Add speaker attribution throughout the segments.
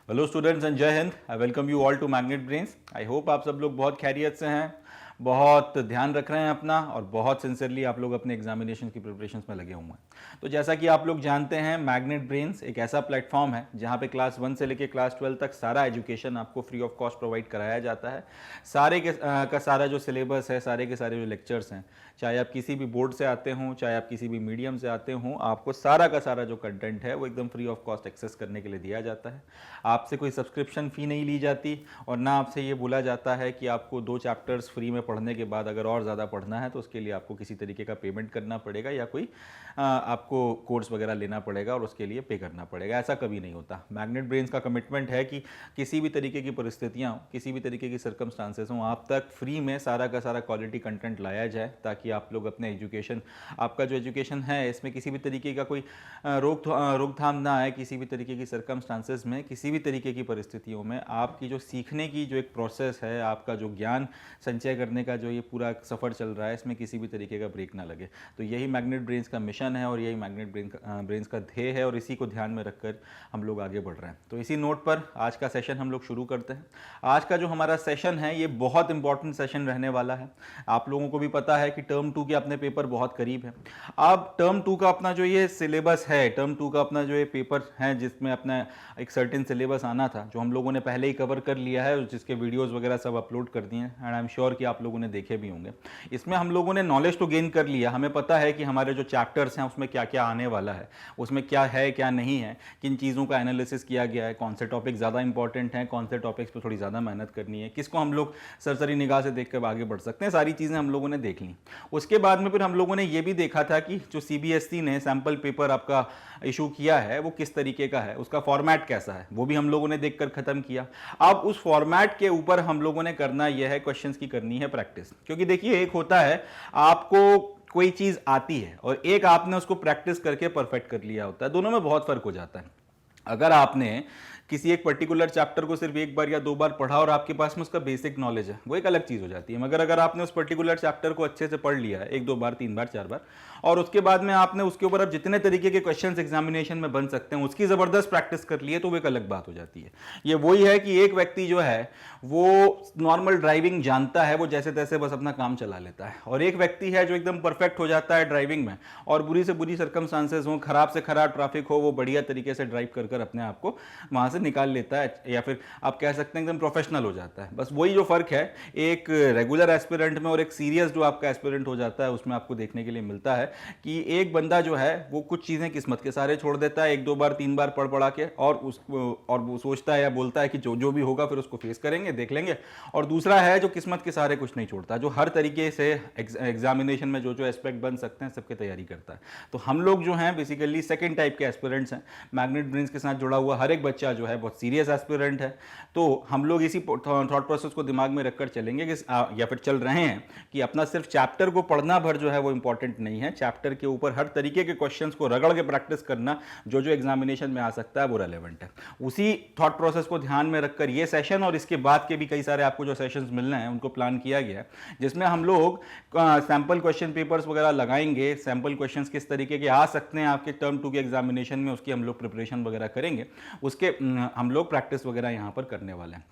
Speaker 1: Hello students and जय हिंद। I welcome you all to Magnet Brains. I hope आप सब लोग बहुत खैरियत से हैं, बहुत ध्यान रख रहे हैं अपना और बहुत सिंसियरली आप लोग अपने एग्जामिनेशन की प्रिपरेशंस में लगे हुए हैं। तो जैसा कि आप लोग जानते हैं, मैग्नेट ब्रेन्स एक ऐसा प्लेटफॉर्म है जहां पे क्लास 1 से लेकर क्लास 12 तक सारा एजुकेशन आपको फ्री ऑफ कॉस्ट प्रोवाइड कराया जाता है। सारे के का सारा जो सिलेबस है, सारे के सारे जो लेक्चर्स हैं, चाहे आप किसी भी बोर्ड से आते हों, चाहे आप किसी भी मीडियम से आते हों, आपको सारा का सारा जो कंटेंट है वो एकदम फ्री ऑफ कॉस्ट एक्सेस करने के लिए दिया जाता है। आपसे कोई सब्सक्रिप्शन फ़ी नहीं ली जाती और ना आपसे ये बोला जाता है कि आपको 2 चैप्टर्स फ्री में पढ़ने के बाद अगर और ज़्यादा पढ़ना है तो उसके लिए आपको किसी तरीके का पेमेंट करना पड़ेगा या कोई आपको कोर्स वगैरह लेना पड़ेगा और उसके लिए पे करना पड़ेगा। ऐसा कभी नहीं होता। मैग्नेट ब्रेन्स का कमिटमेंट है कि किसी भी तरीके की परिस्थितियाँ, किसी भी तरीके की सर्कमस्टांसेस हों, आप तक फ्री में सारा का सारा क्वालिटी कंटेंट लाया जाए ताकि आप लोग अपने एजुकेशन, आपका जो एजुकेशन है इसमें किसी भी तरीके का कोई रोकथाम ना आए। किसी भी तरीके की सर्कमस्टांसेस में, किसी भी तरीके की परिस्थितियों में आपकी जो सीखने की जो एक प्रोसेस है, आपका जो ज्ञान संचय करने का जो ये पूरा सफ़र चल रहा है, इसमें किसी भी तरीके का ब्रेक ना लगे। तो यही मैग्नेट ब्रेन्स का मिशन है और यही मैग्नेट ब्रेन्स का ध्येय है और इसी को ध्यान में रखकर हम लोग आगे बढ़ रहे हैं। तो इसी नोट पर आज का सेशन हम लोग शुरू करते हैं। आज का जो हमारा सेशन है ये बहुत इंपॉर्टेंट सेशन रहने वाला है। आप लोगों को भी पता है कि टर्म 2 के अपने पेपर बहुत करीब है। अब टर्म 2 का अपना जो ये सिलेबस है, टर्म 2 का अपना जो ये पेपर है जिसमें अपना एक सर्टेन सिलेबस आना था, जो हम लोगों ने पहले ही कवर कर लिया है, जिसके वीडियोस वगैरह सब अपलोड कर दिए हैं एंड आई एम श्योर कि आप लोगों ने देखे भी होंगे। इसमें हम लोगों ने नॉलेज तो गेन कर लिया। हमें पता है कि हमारे जो चैप्टर्स हैं उसमें क्या क्या आने वाला है, उसमें क्या है क्या नहीं है, किन चीज़ों का एनालिसिस किया गया है, कौन से टॉपिक ज़्यादा इंपॉर्टेंट हैं, कौन से टॉपिक्स पर थोड़ी ज़्यादा मेहनत करनी है, किसको हम लोग सरसरी निगाह से देख कर आगे बढ़ सकते हैं। सारी चीज़ें हम लोगों ने देख ली। उसके बाद में फिर हम लोगों ने ये भी देखा था कि जो CBSE ने सैम्पल पेपर आपका इशू किया है वो किस तरीके का है, उसका फॉर्मेट कैसा है, वो भी हम लोगों ने देखकर खत्म किया। अब उस फॉर्मेट के ऊपर हम लोगों ने करना यह है, क्वेश्चंस की करनी है प्रैक्टिस। क्योंकि देखिए, एक होता है आपको कोई चीज आती है और एक आपने उसको प्रैक्टिस करके परफेक्ट कर लिया होता है। दोनों में बहुत फर्क हो जाता है। अगर आपने किसी एक पर्टिकुलर चैप्टर को सिर्फ एक बार या 2 बार पढ़ा और आपके पास में उसका बेसिक नॉलेज है, वो एक अलग चीज़ हो जाती है। मगर अगर आपने उस पर्टिकुलर चैप्टर को अच्छे से पढ़ लिया है 1-2 बार, 3 बार, 4 बार, और उसके बाद में आपने उसके ऊपर अब जितने तरीके के क्वेश्चंस एग्जामिनेशन में बन सकते हैं उसकी ज़बरदस्त प्रैक्टिस कर ली है, तो वो एक अलग बात हो जाती है। ये वही है कि एक व्यक्ति जो है वो नॉर्मल ड्राइविंग जानता है, वो जैसे तैसे बस अपना काम चला लेता है, और एक व्यक्ति है जो एकदम परफेक्ट हो जाता है ड्राइविंग में, और बुरी से बुरी सर्कमस्टांसेस हो, खराब से खराब ट्रैफिक हो, वो बढ़िया तरीके से ड्राइव कर अपने आप को वहां से निकाल लेता है, या फिर आप कह सकते हैं एकदम प्रोफेशनल हो जाता है। बस वही जो फर्क है एक रेगुलर एस्पिरेंट में और एक सीरियस जो आपका एस्पिरेंट हो जाता है उसमें आपको देखने के लिए मिलता है कि एक बंदा जो है वो कुछ चीजें किस्मत के सारे छोड़ देता है 1-2 बार 3 बार पढ़ पढ़ा के, और वो सोचता है या बोलता है कि जो भी होगा फिर उसको फेस करेंगे, देख लेंगे। और दूसरा है जो किस्मत के सारे कुछ नहीं छोड़ता, जो हर तरीके से एग्जामिनेशन में जो एस्पेक्ट बन सकते हैं सबकी तैयारी करता है। तो हम लोग जो हैं बेसिकली सेकेंड टाइप के एस्पिरेंट्स हैं। मैग्नेट ब्रेन्स के साथ जुड़ा हुआ हर एक बच्चा जो है बहुत सीरियस एस्पिरेंट है। तो हम लोग इसी थॉट प्रोसेस को दिमाग में रखकर चलेंगे कि या फिर चल रहे हैं कि अपना सिर्फ चैप्टर को पढ़ना भर जो है वो इंपॉर्टेंट नहीं है, चैप्टर के ऊपर हर तरीके के क्वेश्चंस को रगड़ के प्रैक्टिस करना जो एग्जामिनेशन में आ सकता है वो रेलेवेंट है। उसी थॉट प्रोसेस को ध्यान में रखकर ये सेशन और इसके बाद के भी कई सारे आपको जो सेशंस मिलने हैं उनको प्लान किया गया है, जिसमें हम लोग सैंपल क्वेश्चन पेपर्स वगैरह लगाएंगे। सैंपल क्वेश्चंस किस तरीके के आ सकते हैं आपके टर्म 2 के एग्जामिनेशन में, उसकी हम लोग प्रिपरेशन वगैरह करेंगे, उसके हम लोग प्रैक्टिस वगैरह यहाँ पर करने वाले हैं।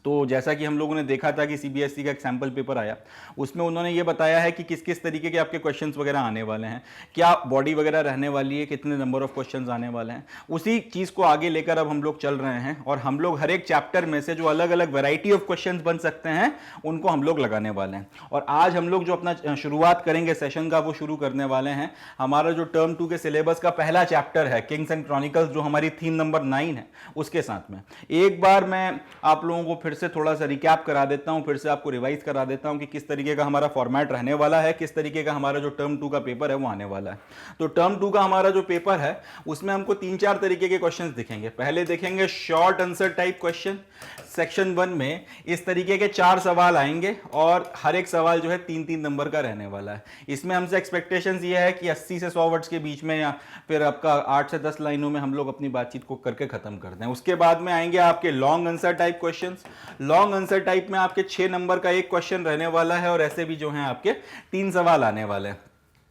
Speaker 1: तो जैसा कि हम लोगों ने देखा था कि CBSE का एक सैंपल पेपर आया, उसमें उन्होंने ये बताया है कि किस किस तरीके के आपके क्वेश्चंस वगैरह आने वाले हैं, क्या बॉडी वगैरह रहने वाली है, कितने नंबर ऑफ क्वेश्चंस आने वाले हैं। उसी चीज़ को आगे लेकर अब हम लोग चल रहे हैं और हम लोग हर एक चैप्टर में से जो अलग अलग वैरायटी ऑफ क्वेश्चंस बन सकते हैं उनको हम लोग लगाने वाले हैं। और आज हम लोग जो अपना शुरुआत करेंगे सेशन का वो शुरू करने वाले हैं हमारा जो टर्म 2 के सिलेबस का पहला चैप्टर है, किंग्स एंड क्रॉनिकल्स, जो हमारी थीम नंबर 9 है, उसके साथ में। एक बार मैं आप लोगों को फिर से थोड़ा सा रिकैप करा देता हूं, फिर से आपको रिवाइज करा देता हूं कि किस तरीके का हमारा फॉर्मेट रहने वाला है, किस तरीके का हमारा जो टर्म 2 का पेपर है वो आने वाला है। तो टर्म 2 का हमारा जो पेपर है उसमें हमको 3-4 तरीके के क्वेश्चंस दिखेंगे। पहले देखेंगे short answer type question. Section 1 में इस तरीके के 4 सवाल आएंगे और हर एक सवाल जो है 3-3 नंबर का रहने वाला है। इसमें हमसे एक्सपेक्टेशंस ये है कि 80 से 100 वर्ड्स के बीच में या फिर आपका 8 से 10 लाइनों में हम लोग अपनी बातचीत को करके खत्म कर दें। उसके बाद में आएंगे आपके long answer type questions. Long answer type में आपके 6 नंबर का एक क्वेश्चन रहने वाला है और ऐसे भी जो है आपके 3 सवाल आने वाले हैं।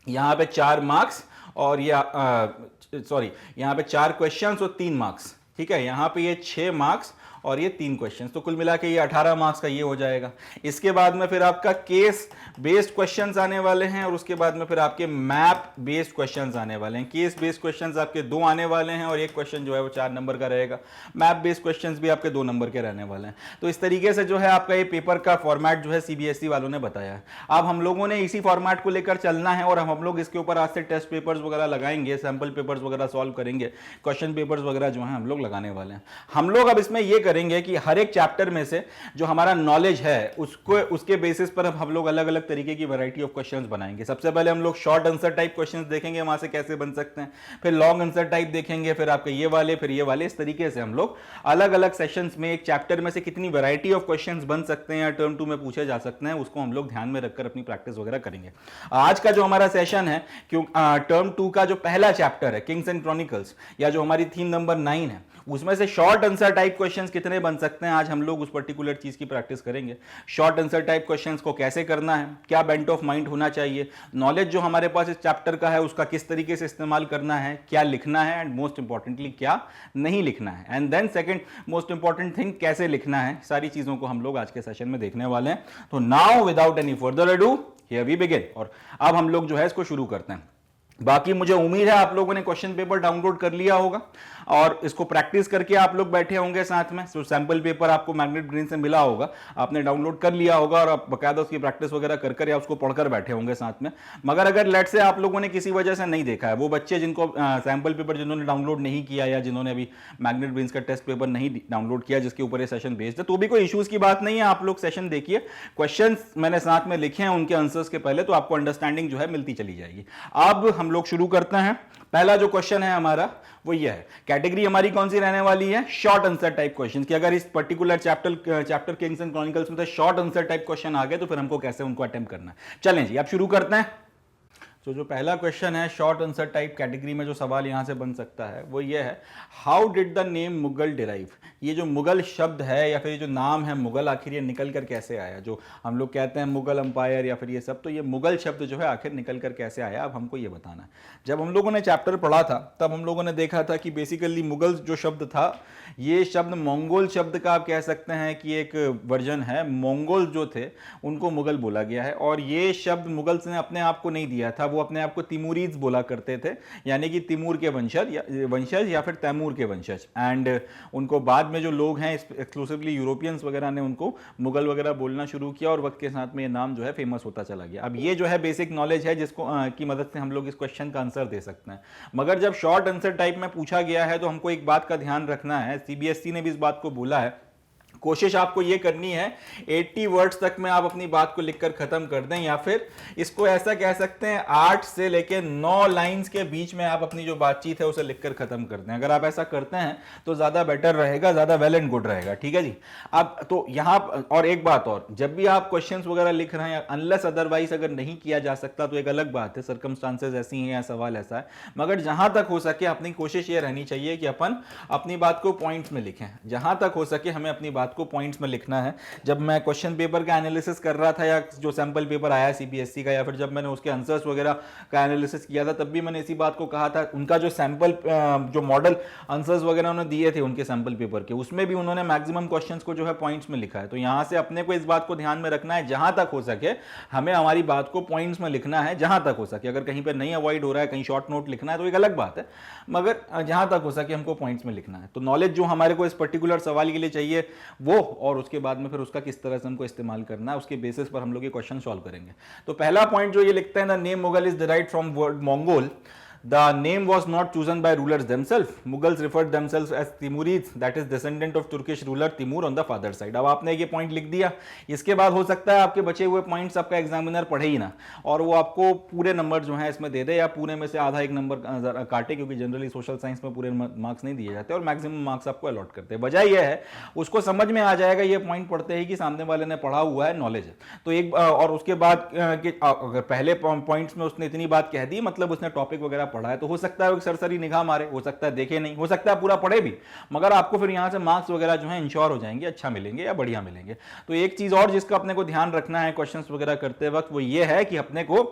Speaker 1: यहाँ पे 4 मार्क्स और यहाँ पे 4 क्वेश्चंस और 3 मार्क्स, ठीक है, यहाँ पे ये 6 मार्क्स और ये 3 क्वेश्चन, तो कुल मिला के ये 18 मार्क्स का ये हो जाएगा। इसके बाद में फिर आपका केस बेस्ड क्वेश्चंस आने वाले हैं और उसके बाद में फिर आपके मैप बेस्ड क्वेश्चंस आने वाले हैं। केस बेस्ड क्वेश्चंस आपके 2 आने वाले हैं और एक क्वेश्चन जो है वो 4 नंबर का रहेगा। मैप बेस्ड क्वेश्चंस भी आपके 2 नंबर के रहने वाले हैं। तो इस तरीके से जो है आपका ये पेपर का फॉर्मेट जो है सीबीएसई वालों ने बताया है। अब हम लोगों ने इसी फॉर्मेट को लेकर चलना है और हम लोग इसके ऊपर आज से टेस्ट पेपर्स वगैरह लगाएंगे, सैंपल पेपर्स वगैरह सॉल्व करेंगे, क्वेश्चन पेपर्स वगैरह जो है हम लोग लगाने वाले हैं। हम लोग अब इसमें ये करेंगे कि हर एक चैप्टर में से जो हमारा नॉलेज है उसको उसके बेसिस पर हम लोग अलग अलग तरीके की वैरायटी ऑफ क्वेश्चंस बनाएंगे। सबसे पहले हम लोग शॉर्ट आंसर टाइप क्वेश्चंस देखेंगे, वहां से कैसे बन सकते हैं, फिर लॉन्ग आंसर टाइप देखेंगे, फिर आपके ये वाले, फिर ये वाले। इस तरीके से हम लोग अलग अलग सेशंस में एक चैप्टर में से कितनी वैरायटी ऑफ क्वेश्चंस बन सकते हैं या टर्म 2 में पूछे जा सकते हैं उसको हम लोग ध्यान में रखकर अपनी प्रैक्टिस वगैरह करेंगे। आज का जो हमारा सेशन है, क्यों टर्म 2 का जो पहला चैप्टर है किंग्स एंड क्रॉनिकल्स, या जो हमारी थीम नंबर 9 है, उसमें से शॉर्ट आंसर टाइप क्वेश्चंस कितने बन सकते हैं, आज हम लोग उस पर्टिकुलर चीज की प्रैक्टिस करेंगे। शॉर्ट आंसर टाइप क्वेश्चंस को कैसे करना है, क्या बेंट ऑफ माइंड होना चाहिए, नॉलेज जो हमारे पास इस चैप्टर का है उसका किस तरीके से इस्तेमाल करना है, क्या लिखना है, एंड मोस्ट इंपॉर्टेंटली क्या नहीं लिखना है, and then second most important thing कैसे लिखना है। सारी चीजों को हम लोग आज के सेशन में देखने वाले हैं। तो now without any further ado here we begin, और अब हम लोग जो है इसको शुरू करते हैं। बाकी मुझे उम्मीद है आप लोगों ने क्वेश्चन पेपर डाउनलोड कर लिया होगा और इसको प्रैक्टिस करके आप लोग बैठे होंगे साथ में। सो सैंपल पेपर आपको मैग्नेट ब्रेन से मिला होगा, आपने डाउनलोड कर लिया होगा और आप बकायदा उसकी प्रैक्टिस वगैरह कर या उसको पढ़कर बैठे होंगे साथ में। मगर अगर लेट से आप लोगों ने किसी वजह से नहीं देखा है, वो बच्चे जिनको सैंपल पेपर जिन्होंने डाउनलोड नहीं किया या जिन्होंने अभी मैग्नेट ब्रेन का टेस्ट पेपर नहीं डाउनलोड किया जिसके ऊपर ये सेशन बेस्ड है, तो भी कोई इश्यूज की बात नहीं है। आप लोग सेशन देखिए, क्वेश्चन मैंने साथ में लिखे हैं उनके आंसर्स के पहले, तो आपको अंडरस्टैंडिंग जो है मिलती चली जाएगी। अब हम लोग शुरू करते हैं। पहला जो क्वेश्चन है हमारा वो ये है, कैटेगरी हमारी कौन सी रहने वाली है, शॉर्ट आंसर टाइप क्वेश्चन की। अगर इस particular chapter Kings and chronicles में शॉर्ट आंसर टाइप क्वेश्चन आ गए तो फिर हमको कैसे उनको अटेम्प्ट करना है। चलें जी, अब शुरू करते हैं। तो जो पहला क्वेश्चन है शॉर्ट आंसर टाइप कैटेगरी में, जो सवाल यहां से बन सकता है वो ये है, how did the name Mughal derive. ये जो मुगल शब्द है या फिर ये जो नाम है मुगल, आखिर ये निकल कर कैसे आया। जो हम लोग कहते हैं मुगल अंपायर या फिर ये सब, तो ये मुगल शब्द जो है आखिर निकल कर कैसे आया, अब हमको ये बताना है। जब हम लोगों ने चैप्टर पढ़ा था तब हम लोगों ने देखा था कि बेसिकली मुगल जो शब्द था, ये शब्द मंगोल शब्द का आप कह सकते हैं कि एक वर्जन है। मंगोल जो थे उनको मुगल बोला गया है, और ये शब्द मुगल्स ने अपने आप को नहीं दिया था, वो अपने आप को तिमूरीज बोला करते थे, यानी कि तिमूर के वंशज या फिर तैमूर के वंशज। एंड उनको बाद में जो लोग हैं एक्सक्लूसिवली यूरोपियंस वगैरह ने उनको मुगल वगैरह बोलना शुरू किया और वक्त के साथ में ये नाम जो है फेमस होता चला गया। अब ये जो है बेसिक नॉलेज है जिसको की मदद से हम लोग इस क्वेश्चन का आंसर दे सकते हैं। मगर जब शॉर्ट आंसर टाइप में पूछा गया है तो हमको एक बात का ध्यान रखना है, सीबीएसई ने भी इस बात को बोला है, कोशिश आपको ये करनी है 80 वर्ड्स तक में आप अपनी बात को लिखकर खत्म कर दें, या फिर इसको ऐसा कह सकते हैं 8 से लेके 9 लाइंस के बीच में आप अपनी जो बातचीत है उसे लिखकर खत्म कर दें। अगर आप ऐसा करते हैं तो ज्यादा बेटर रहेगा, ज्यादा वेल एंड गुड रहेगा। ठीक है जी। अब तो यहां और एक बात और, जब भी आप क्वेश्चंस वगैरह लिख रहे हैं, अनलेस अदरवाइज अगर नहीं किया जा सकता तो एक अलग बात है, सर्कमस्टांसेस ऐसी हैं या सवाल ऐसा है, मगर जहां तक हो सके अपनी कोशिश ये रहनी चाहिए कि अपन अपनी बात को पॉइंट्स में लिखें। जहां तक हो सके हमें अपनी बात को पॉइंट्स में लिखना है। जब मैं क्वेश्चन पेपर का एनालिसिस कर रहा था, या जो सैंपल पेपर आया सीबीएसई का, या फिर जब मैंने उसके आंसर्स वगैरह का एनालिसिस किया था, तब भी मैंने इसी बात को कहा था। उनका जो सैंपल जो मॉडल आंसर्स वगैरह उन्होंने दिए थे उनके सैंपल पेपर के, उसमें भी उन्होंने मैक्सिमम क्वेश्चंस को जो है पॉइंट्स में लिखा है। तो यहां से अपने को इस बात को ध्यान में रखना है, जहां तक हो सके हमें हमारी बात को पॉइंट्स में लिखना है, जहां तक हो सके। अगर कहीं पर नहीं अवॉइड हो रहा है, कहीं शॉर्ट नोट लिखना है तो एक अलग बात है, मगर जहां तक हो सके हमको पॉइंट्स में लिखना है। तो नॉलेज जो हमारे को इस पर्टिकुलर सवाल के लिए चाहिए वो, और उसके बाद में फिर उसका किस तरह से हमको इस्तेमाल करना है, उसके बेसिस पर हम लोग ये क्वेश्चन सॉल्व करेंगे। तो पहला पॉइंट जो ये लिखते हैं, the name Mughal is derived from word Mongol, the name was not chosen by rulers themselves. Mughals referred themselves as Timurids, that is descendant of Turkish ruler Timur on the father side. अब आपने ये point लिख दिया, इसके बाद हो सकता है आपके बचे हुए पॉइंट्स आपका एग्जामिनर पढ़े ही ना, और वो आपको पूरे नंबर जो है इसमें दे दे, या पूरे में से आधा एक नंबर काटे, क्योंकि जनरली सोशल साइंस में पूरे मार्क्स नहीं दिए जाते और मैक्सिमम मार्क्स आपको अलॉट करते हैं। वजह यह है उसको समझ में आ जाएगा ये पॉइंट पढ़ते ही कि सामने वाले ने पढ़ा हुआ है, नॉलेज है। तो एक और उसके बाद अगर पहले पॉइंट्स में उसने इतनी बात कह दी, मतलब उसने टॉपिक वगैरह पढ़ा है, तो हो सकता है वो सरसरी निगाह मारे, हो सकता है देखे नहीं, हो सकता है पूरा पढ़े भी, मगर आपको फिर यहां से मार्क्स वगैरह जो है इंश्योर हो जाएंगे, अच्छा मिलेंगे या बढ़िया मिलेंगे। तो एक चीज और जिसका अपने को ध्यान रखना है क्वेश्चंस वगैरह करते वक्त, वो ये है कि अपने को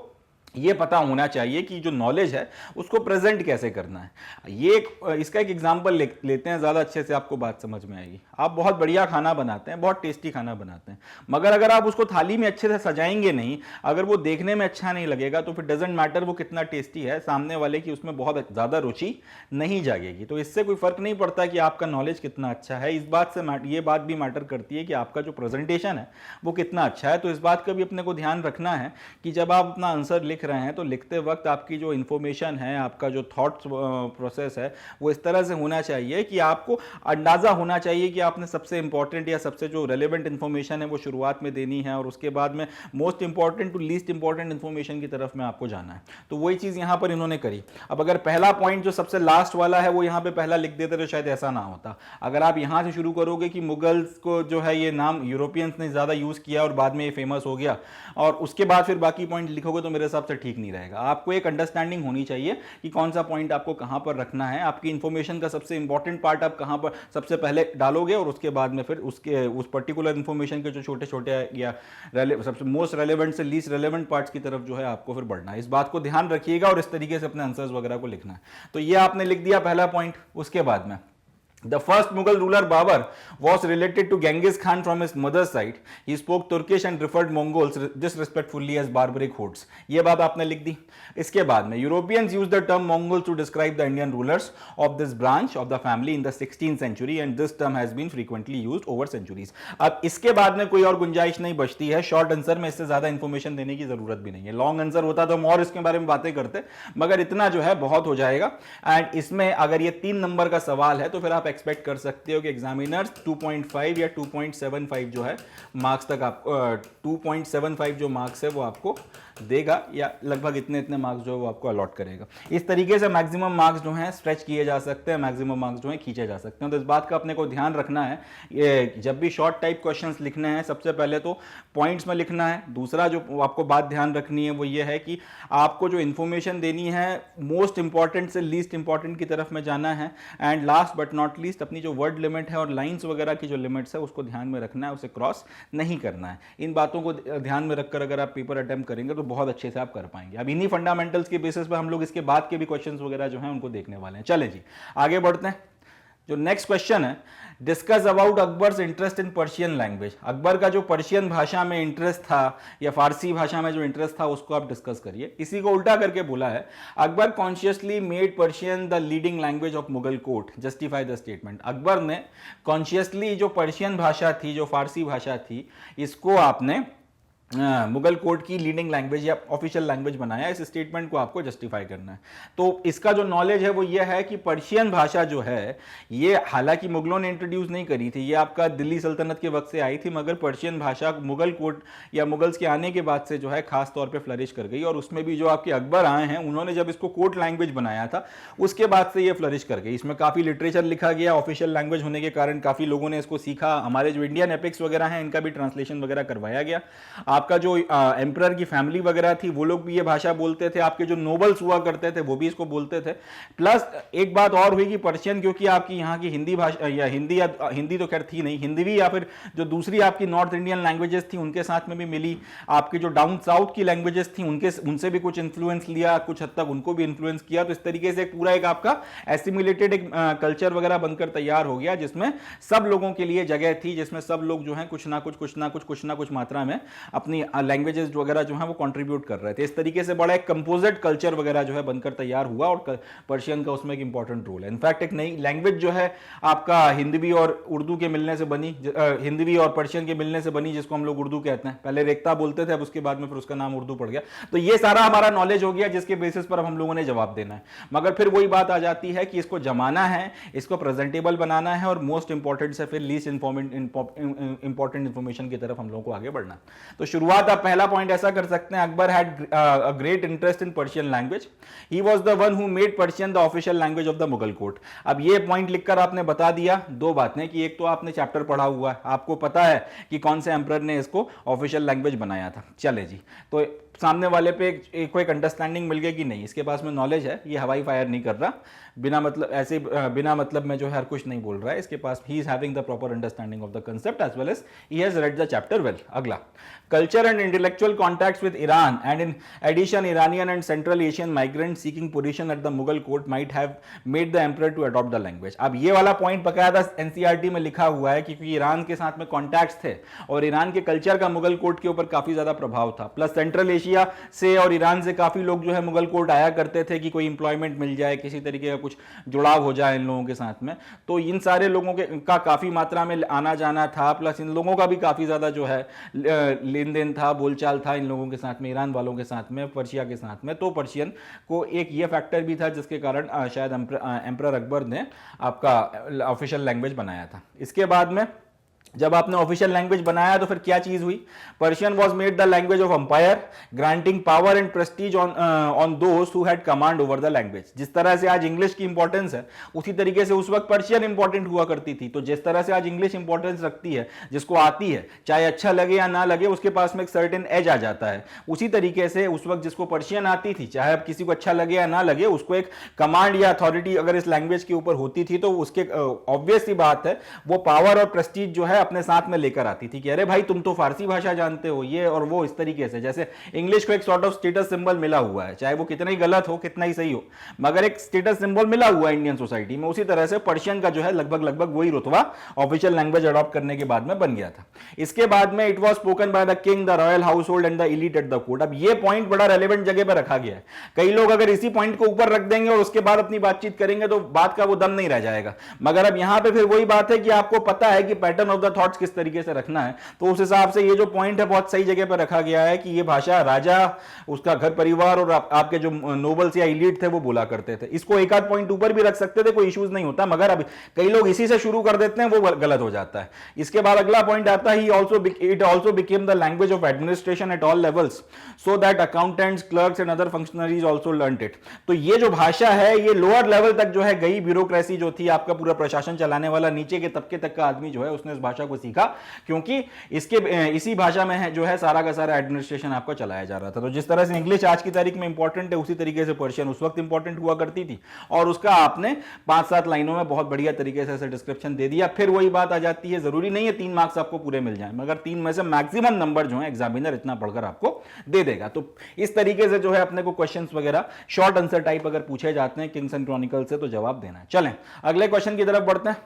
Speaker 1: ये पता होना चाहिए कि जो नॉलेज है उसको प्रेजेंट कैसे करना है। ये इसका एक एग्जांपल लेते हैं, ज़्यादा अच्छे से आपको बात समझ में आएगी। आप बहुत बढ़िया खाना बनाते हैं, बहुत टेस्टी खाना बनाते हैं, मगर अगर आप उसको थाली में अच्छे से सजाएंगे नहीं, अगर वो देखने में अच्छा नहीं लगेगा, तो फिर डजेंट मैटर वो कितना टेस्टी है, सामने वाले की उसमें बहुत ज़्यादा रुचि नहीं जागेगी। तो इससे कोई फर्क नहीं पड़ता कि आपका नॉलेज कितना अच्छा है, इस बात से ये बात भी मैटर करती है कि आपका जो प्रेजेंटेशन है वो कितना अच्छा है। तो इस बात का भी अपने को ध्यान रखना है कि जब आप अपना आंसर लिख रहे हैं तो लिखते वक्त आपकी जो इंफॉर्मेशन है, आपका जो थॉट प्रोसेस है, वो इस तरह से होना चाहिए कि आपको अंदाजा होना चाहिए कि आपने सबसे इंपॉर्टेंट या सबसे जो रेलेवेंट इंफॉर्मेशन है वो शुरुआत में देनी है, और उसके बाद में most important to least important information की तरफ में आपको जाना है। तो वही चीज़ यहाँ पर इन्होंने करी। अब अगर पहला पॉइंट जो सबसे लास्ट वाला है वो यहाँ पे पहला लिख देते तो शायद ऐसा ना होता। अगर आप यहाँ से शुरू करोगे कि मुगल्स को जो है ये नाम यूरोपियंस ने ज़्यादा यूज़ किया और बाद में ये फेमस हो गया, और उसके बाद फिर बाकी पॉइंट लिखोगे तो मेरे हिसाब से ठीक नहीं रहेगा। आपको एक अंडरस्टैंडिंग होनी चाहिए कि कौन सा पॉइंट आपको कहां पर रखना है, आपकी इंफॉर्मेशन का सबसे इंपॉर्टेंट पार्ट आप कहां पर सबसे पहले डालोगे, और उसके बाद में फिर उसके उस पर्टिकुलर इंफॉर्मेशन के जो छोटे छोटे या सबसे मोस्ट रेलेवेंट से लीस्ट रेलेवेंट पार्ट्स की तरफ जो है आपको फिर बढ़ना है। इस बात को ध्यान रखिएगा और इस तरीके से अपने आंसर्स वगैरह को लिखना है। तो ये आपने लिख दिया पहला पॉइंट। उसके बाद में The first Mughal ruler Babur was related to Genghis Khan from his mother's side. He spoke Turkish and referred Mongols disrespectfully as barbaric hordes. ये बात आपने लिख दी। इसके बाद में Europeans used the term Mongols to describe the Indian rulers of this branch of the family in the 16th century, and this term has been frequently used over centuries. अब इसके बाद में कोई और गुंजाइश नहीं बचती है। शॉर्ट आंसर में इससे ज्यादा इंफॉर्मेशन देने की जरूरत भी नहीं है। लॉन्ग आंसर होता तो हम और इसके बारे में बातें करते, मगर इतना जो है बहुत हो जाएगा। एंड इसमें अगर ये 3 नंबर का सवाल है तो फिर आप एक्सपेक्ट कर सकते हो कि एग्जामिनर्स 2.5 या 2.75 जो है मार्क्स तक आपको 2.75 जो मार्क्स है वो आपको देगा, या लगभग इतने इतने मार्क्स जो है वो आपको अलॉट करेगा। इस तरीके से मैक्सिमम मार्क्स जो हैं स्ट्रेच किए जा सकते हैं, मैक्सिमम मार्क्स जो हैं खींचे जा सकते हैं। तो इस बात का अपने को ध्यान रखना है, ये जब भी शॉर्ट टाइप क्वेश्चंस लिखने हैं सबसे पहले तो पॉइंट्स में लिखना है। दूसरा जो आपको बात ध्यान रखनी है वो ये है कि आपको जो इन्फॉर्मेशन देनी है मोस्ट इंपॉर्टेंट से लीस्ट इंपॉर्टेंट की तरफ में जाना है। And last but not least अपनी जो वर्ड लिमिट है और लाइंस वगैरह की जो लिमिट्स है उसको ध्यान में रखना है, उसे क्रॉस नहीं करना है। इन बातों को ध्यान में रखकर अगर आप पेपर अटेम्प्ट करेंगे तो बहुत अच्छे से आप कर पाएंगे। अब इन्हीं फंडामेंटल्स के बेसिस पे हम लोग इसके बाद के भी क्वेश्चंस वगैरह जो हैं उनको देखने वाले हैं। चलें जी आगे बढ़ते हैं। जो नेक्स्ट क्वेश्चन है, discuss about Akbar's interest in Persian language. Akbar का जो पर्शियन भाषा में इंटरेस्ट था या फारसी भाषा में जो इंटरेस्ट था उसको आप डिस्कस करिए। इसी को उल्टा करके बोला है, Akbar consciously made Persian the leading language of Mughal court, justify the statement. Akbar ने कॉन्शियसली जो पर्शियन भाषा थी, जो फारसी भाषा थी, इसको आपने मुगल कोर्ट की लीडिंग लैंग्वेज या ऑफिशियल लैंग्वेज बनाया। इस स्टेटमेंट को आपको जस्टिफाई करना है। तो इसका जो नॉलेज है वो ये है कि पर्शियन भाषा जो है ये हालांकि मुगलों ने इंट्रोड्यूस नहीं करी थी, ये आपका दिल्ली सल्तनत के वक्त से आई थी, मगर पर्शियन भाषा मुगल कोर्ट या मुगल्स के आने के बाद से जो है खास तौर पर फ्लरिश कर गई। और उसमें भी जो आपके अकबर आए हैं उन्होंने जब इसको कोर्ट लैंग्वेज बनाया था उसके बाद से ये फ्लरिश कर गई। इसमें काफ़ी लिटरेचर लिखा गया, ऑफिशियल लैंग्वेज होने के कारण काफ़ी लोगों ने इसको सीखा। हमारे जो इंडियन एपिक्स वगैरह हैं इनका भी ट्रांसलेशन वगैरह करवाया गया। आपका जो एम्परर की फैमिली वगैरह थी वो लोग भी ये भाषा बोलते थे, आपके जो नोबल्स हुआ करते थे वो भी इसको बोलते थे। प्लस एक बात और हुई कि पर्शियन, क्योंकि आपकी यहाँ की हिंदी भाषा या हिंदी तो खैर थी नहीं, हिंदवी या फिर जो दूसरी आपकी नॉर्थ इंडियन लैंग्वेजेस थी उनके साथ में भी मिली। आपकी जो डाउन साउथ की लैंग्वेजेस थी उनसे भी कुछ इन्फ्लुएंस लिया, कुछ हद तक उनको भी इन्फ्लुएंस किया। तो इस तरीके से पूरा एक आपका एसिमिलेटेड एक कल्चर वगैरह बनकर तैयार हो गया, जिसमें सब लोगों के लिए जगह थी, जिसमें सब लोग जो है कुछ ना कुछ मात्रा में अपनी लैंग्वेजेस वगैरह जो है वो कंट्रीब्यूट कर रहे थे। इस तरीके से बड़ा एक कंपोजिट कल्चर वगैरह जो है बनकर तैयार हुआ, और पर्शियन का उसमें एक इंपॉर्टेंट रोल है। इनफैक्ट एक नई लैंग्वेज जो है आपका हिंदवी और उर्दू के मिलने से बनी, हिंदवी और पर्शियन के मिलने से बनी, जिसको हम लोग उर्दू कहते हैं। पहले रेख्ता बोलते थे, अब उसके बाद में फिर उसका नाम उर्दू पड़ गया। तो ये सारा हमारा नॉलेज हो गया जिसके बेसिस पर हम लोगों ने जवाब देना है। मगर फिर वही बात आ जाती है कि इसको जमाना है, इसको प्रेजेंटेबल बनाना है, और मोस्ट इंपॉर्टेंट से फिर लीस्ट इंपॉर्टेंट इंफॉर्मेशन की तरफ हम लोगों को आगे बढ़ना। तो शुरुआत आप पहला पॉइंट ऐसा कर सकते हैं, Akbar had a great interest in Persian language. He was the one who made Persian the official language of the Mughal court. अब ये पॉइंट लिखकर आपने बता दिया दो बातें, कि एक तो आपने चैप्टर पढ़ा हुआ है, आपको पता है कि कौन से एम्परर ने इसको ऑफिशियल लैंग्वेज बनाया था। चले जी, तो सामने वाले पे एक अंडरस्टैंडिंग मिल गई कि नहीं इसके पास में नॉलेज है, ये हवाई फायर नहीं कर रहा, बिना मतलब ऐसे बिना मतलब में जो है हर कुछ नहीं बोल रहा है, इसके पास he is having the proper understanding of the concept as well as he has read the chapter well. अगला, culture and intellectual contacts with Iran and in addition Iranian and Central Asian migrants seeking position at the Mughal court might have made the emperor to adopt the language। अब ये वाला point बकायदा NCERT में लिखा हुआ है क्योंकि Iran के साथ में कॉन्टैक्ट्स थे और ईरान के कल्चर का मुगल कोर्ट के ऊपर काफी ज्यादा प्रभाव था, प्लस सेंट्रल एशिया से और ईरान से काफी लोग जो है मुगल कोर्ट आया करते थे कि कोई इंप्लॉयमेंट मिल जाए, किसी तरीके का कुछ जुड़ाव हो जाए इन लोगों के साथ में, तो इन सारे लोगों के का काफी मात्रा में आना जाना था, प्लस इन लोगों का भी काफी ज्यादा जो है लेन देन था, बोलचाल था इन लोगों के साथ में, ईरान वालों के साथ में, पर्शिया के साथ में। तो पर्शियन को एक ये फैक्टर भी था जिसके कारण शायद एम्परर अकबर ने आपका ऑफिशियल लैंग्वेज बनाया था। इसके बाद में जब आपने ऑफिशियल लैंग्वेज बनाया तो फिर क्या चीज हुई, Persian was made the language of empire granting power and prestige on those who had command over the language. जिस तरह से आज इंग्लिश की इंपॉर्टेंस है उसी तरीके से उस वक्त पर्शियन इंपॉर्टेंट हुआ करती थी। तो जिस तरह से आज इंग्लिश इंपॉर्टेंस रखती है, जिसको आती है चाहे अच्छा लगे या ना लगे उसके पास में एक सर्टेन एज आ जाता है, उसी तरीके से उस वक्त जिसको पर्शियन आती थी चाहे अब किसी को अच्छा लगे या ना लगे उसको एक कमांड या अथॉरिटी अगर इस लैंग्वेज के ऊपर होती थी तो उसके ऑब्वियस सी बात है वो पावर और प्रेस्टीज जो है अपने साथ में लेकर आती थी कि अरे भाई तुम तो फारसी भाषा जानते हो, ये और वो, इस तरीके से। जैसे इंग्लिश को एक सॉर्ट ऑफ स्टेटस सिंबल मिला हुआ है, चाहे वो कितना ही गलत हो कितना ही सही हो, मगर एक स्टेटस सिंबल मिला हुआ है इंडियन सोसाइटी में, उसी तरह से पर्शियन का जो है लगभग वही रुतबा ऑफिशियल लैंग्वेज अडॉप्ट करने के बाद में बन गया था। इसके बाद में it was spoken by the king, the royal house hold and the elite at the court. अब ये पॉइंट बड़ा रेलेवेंट जगह पर रखा गया है, कई लोग अगर इसी पॉइंट को ऊपर रख देंगे और उसके बाद अपनी बातचीत करेंगे तो बात का वो दम नहीं रह जाएगा, मगर अब यहां पे फिर वही बात है कि आपको पता है कि पैटर्न ऑफ द थॉट्स किस तरीके से रखना है, तो उस हिसाब से ये जो पॉइंट है बहुत सही जगह पर रखा गया है कि ये भाषा राजा, उसका घर परिवार और आपके जो नोबल्स या एलीट थे वो बोला करते थे। इसको एक आध पॉइंट ऊपर भी रख सकते थे, कोई इश्यूज नहीं होता, मगर अब कई लोग इसी से शुरू कर देते हैं, वो गलत हो जाता है। इसके बाद अगला पॉइंट आता है it also became the language of administration at all levels so that accountants, clerks and other functionaries also learned it. तो ये जो भाषा है ये लोअर लेवल तक जो है गई, ब्यूरोक्रेसी जो थी, आपका पूरा प्रशासन चलाने वाला नीचे के तबके तक का आदमी जो है उसने इस भाषा को सीखा, क्योंकि इसी भाषा में है जो है सारा का सारा एडमिनिस्ट्रेशन आपका चलाया जा रहा था। तो जिस तरह से इंग्लिश आज की तारीख में इंपॉर्टेंट है उसी तरीके से पर्शियन उस वक्त इंपॉर्टेंट हुआ करती थी, और उसका आपने 5-7 लाइनों में बहुत बढ़िया तरीके से डिस्क्रिप्शन दे दिया। फिर वही बात आ जाती है, जरूरी नहीं है 3 मार्क्स आपको पूरे मिल जाए, मगर 3 में से मैक्सिमम नंबर जो है एग्जामिनर इतना पढ़कर आपको दे देगा। तो इस तरीके से जो है अपने को क्वेश्चंस वगैरह शॉर्ट आंसर टाइप अगर पूछे जाते हैं किंग्स एंड क्रॉनिकल से तो जवाब देना है। चलें अगले क्वेश्चन की तरफ बढ़ते हैं।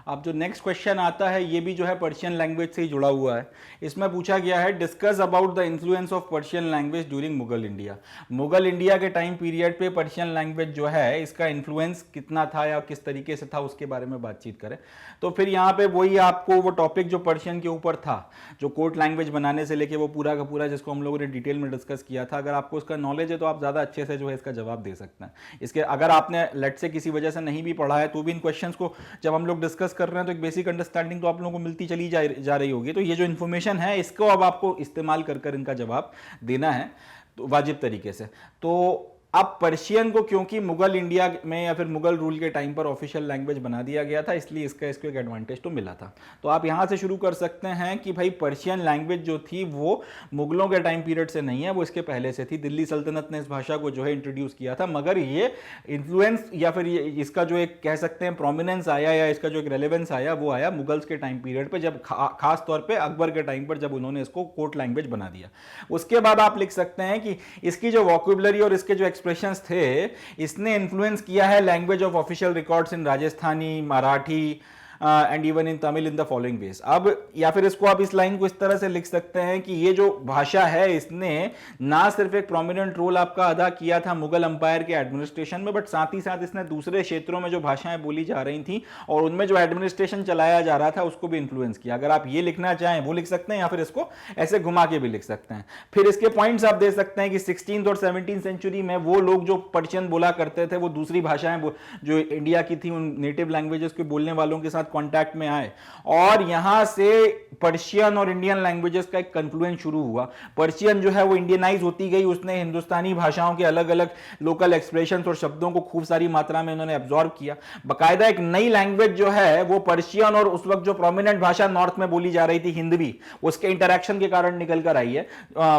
Speaker 1: अब जो नेक्स्ट क्वेश्चन आता है ये भी जो है पर्शियन लैंग्वेज से ही जुड़ा हुआ है। इसमें पूछा गया है discuss about the influence of Persian language during Mughal India. Mughal India के टाइम पीरियड पे पर्शियन लैंग्वेज जो है इसका इन्फ्लुएंस कितना था या किस तरीके से था उसके बारे में बातचीत करें। तो फिर यहाँ पे वही आपको वो टॉपिक जो पर्शियन के ऊपर था, जो कोर्ट लैंग्वेज बनाने से लेके वो पूरा का पूरा जिसको हम लोगों ने डिटेल में डिस्कस किया था, अगर आपको उसका नॉलेज है तो आप ज़्यादा अच्छे से जो है इसका जवाब दे सकते हैं। इसके अगर आपने लेट से किसी वजह से नहीं भी पढ़ा है तो भी इन क्वेश्चंस को जब हम लोग डिस्कस कर रहे हैं तो एक बेसिक अंडरस्टैंडिंग तो आप लोगों को मिलती चली जा रही होगी। तो ये जो इन्फॉर्मेशन है इसको अब आपको इस्तेमाल कर इनका जवाब देना है तो वाजिब तरीके से। तो अब पर्शियन को क्योंकि मुगल इंडिया में या फिर मुगल रूल के टाइम पर ऑफिशियल लैंग्वेज बना दिया गया था, इसलिए इसको एक एडवांटेज तो मिला था। तो आप यहां से शुरू कर सकते हैं कि भाई पर्शियन लैंग्वेज जो थी वो मुगलों के टाइम पीरियड से नहीं है, वो इसके पहले से थी। दिल्ली सल्तनत ने इस भाषा को जो है इंट्रोड्यूस किया था, मगर ये इन्फ्लुएंस या फिर इसका जो एक कह सकते हैं प्रोमिनेंस आया या इसका जो एक रेलेवेंस आया वो आया मुगल्स के टाइम पीरियड पर, जब खास तौर पर अकबर के टाइम पर जब उन्होंने इसको कोर्ट लैंग्वेज बना दिया। उसके बाद आप लिख सकते हैं कि इसकी जो वॉक्यूबलरी और इसके जो एक्सप्रेशंस थे इसने इन्फ्लुएंस किया है language of official records in Rajasthani, Marathi and even in Tamil in the following veg. अब या फिर इसको आप इस लाइन को इस तरह से लिख सकते हैं कि ये जो भाषा है इसने ना सिर्फ एक प्रोमिनेंट रोल आपका अदा किया था मुगल अंपायर के एडमिनिस्ट्रेशन में, बट साथ ही साथ इसने दूसरे क्षेत्रों में जो भाषाएं बोली जा रही थी और उनमें जो एडमिनिस्ट्रेशन चलाया जा रहा था उसको भी इन्फ्लुएंस किया। अगर आप ये लिखना चाहें वो लिख सकते हैं या फिर इसको ऐसे घुमा के भी लिख सकते हैं। फिर इसके पॉइंट्स आप दे सकते हैं कि 16th और 17th सेंचुरी में वो लोग जो पर्शियन बोला करते थे वो दूसरी भाषाएं जो इंडिया की थी उन नेटिव लैंग्वेजेस के बोलने वालों के साथ कांटेक्ट में आए और यहां से पर्शियन और इंडियन लैंग्वेजेस का एक कन्फ्लुएंस शुरू हुआ। पर्शियन जो है वो इंडियनाइज होती गई, उसने हिंदुस्तानी भाषाओं के अलग अलग लोकल एक्सप्रेशंस और शब्दों को खूब सारी मात्रा में उन्होंने एब्जॉर्ब किया। बाकायदा एक नई लैंग्वेज जो है वो पर्शियन और उस वक्त जो प्रोमिनेंट भाषा नॉर्थ में बोली जा रही थी हिंदवी, उसके इंटरेक्शन के कारण निकल कर आई है।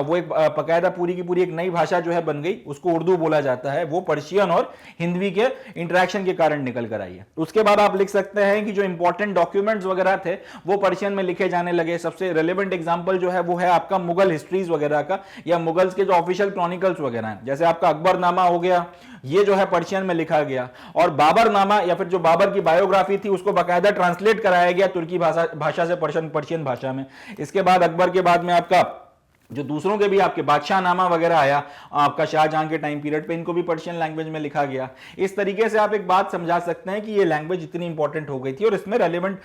Speaker 1: वो एक बाकायदा पूरी की पूरी एक नई भाषा जो है बन गई, उसको उर्दू बोला जाता है, वो पर्शियन और हिंदवी के इंटरेक्शन के कारण निकल कर आई है। उसके बाद आप लिख सकते हैं कि जो इंपॉर्टेंट डॉक्यूमेंट्स वगैरह थे वो पर्शियन में लिखे जाने लगे। सबसे रेलेवेंट एग्जांपल जो है वो है आपका मुगल हिस्ट्रीज वगैरह का, या मुगल्स के जो ऑफिशियल क्रॉनिकल्स वगैरह हैं, जैसे आपका अकबरनामा हो गया, ये जो है पर्शियन में लिखा गया। और बाबरनामा या फिर जो बाबर की बायोग्राफी थी उसको बाकायदा ट्रांसलेट कराया गया तुर्की भाषा से पर्शियन भाषा में। इसके बाद अकबर के बाद में आपका जो दूसरों के भी आपके बादशाह नामा वगैरह आया आपका शाहजहां के टाइम पीरियड पे, इनको भी पर्शियन लैंग्वेज में लिखा गया। इस तरीके से आप एक बात समझा सकते हैं कि ये लैंग्वेज इतनी इंपॉर्टेंट हो गई थी और इसमें रेलेवेंट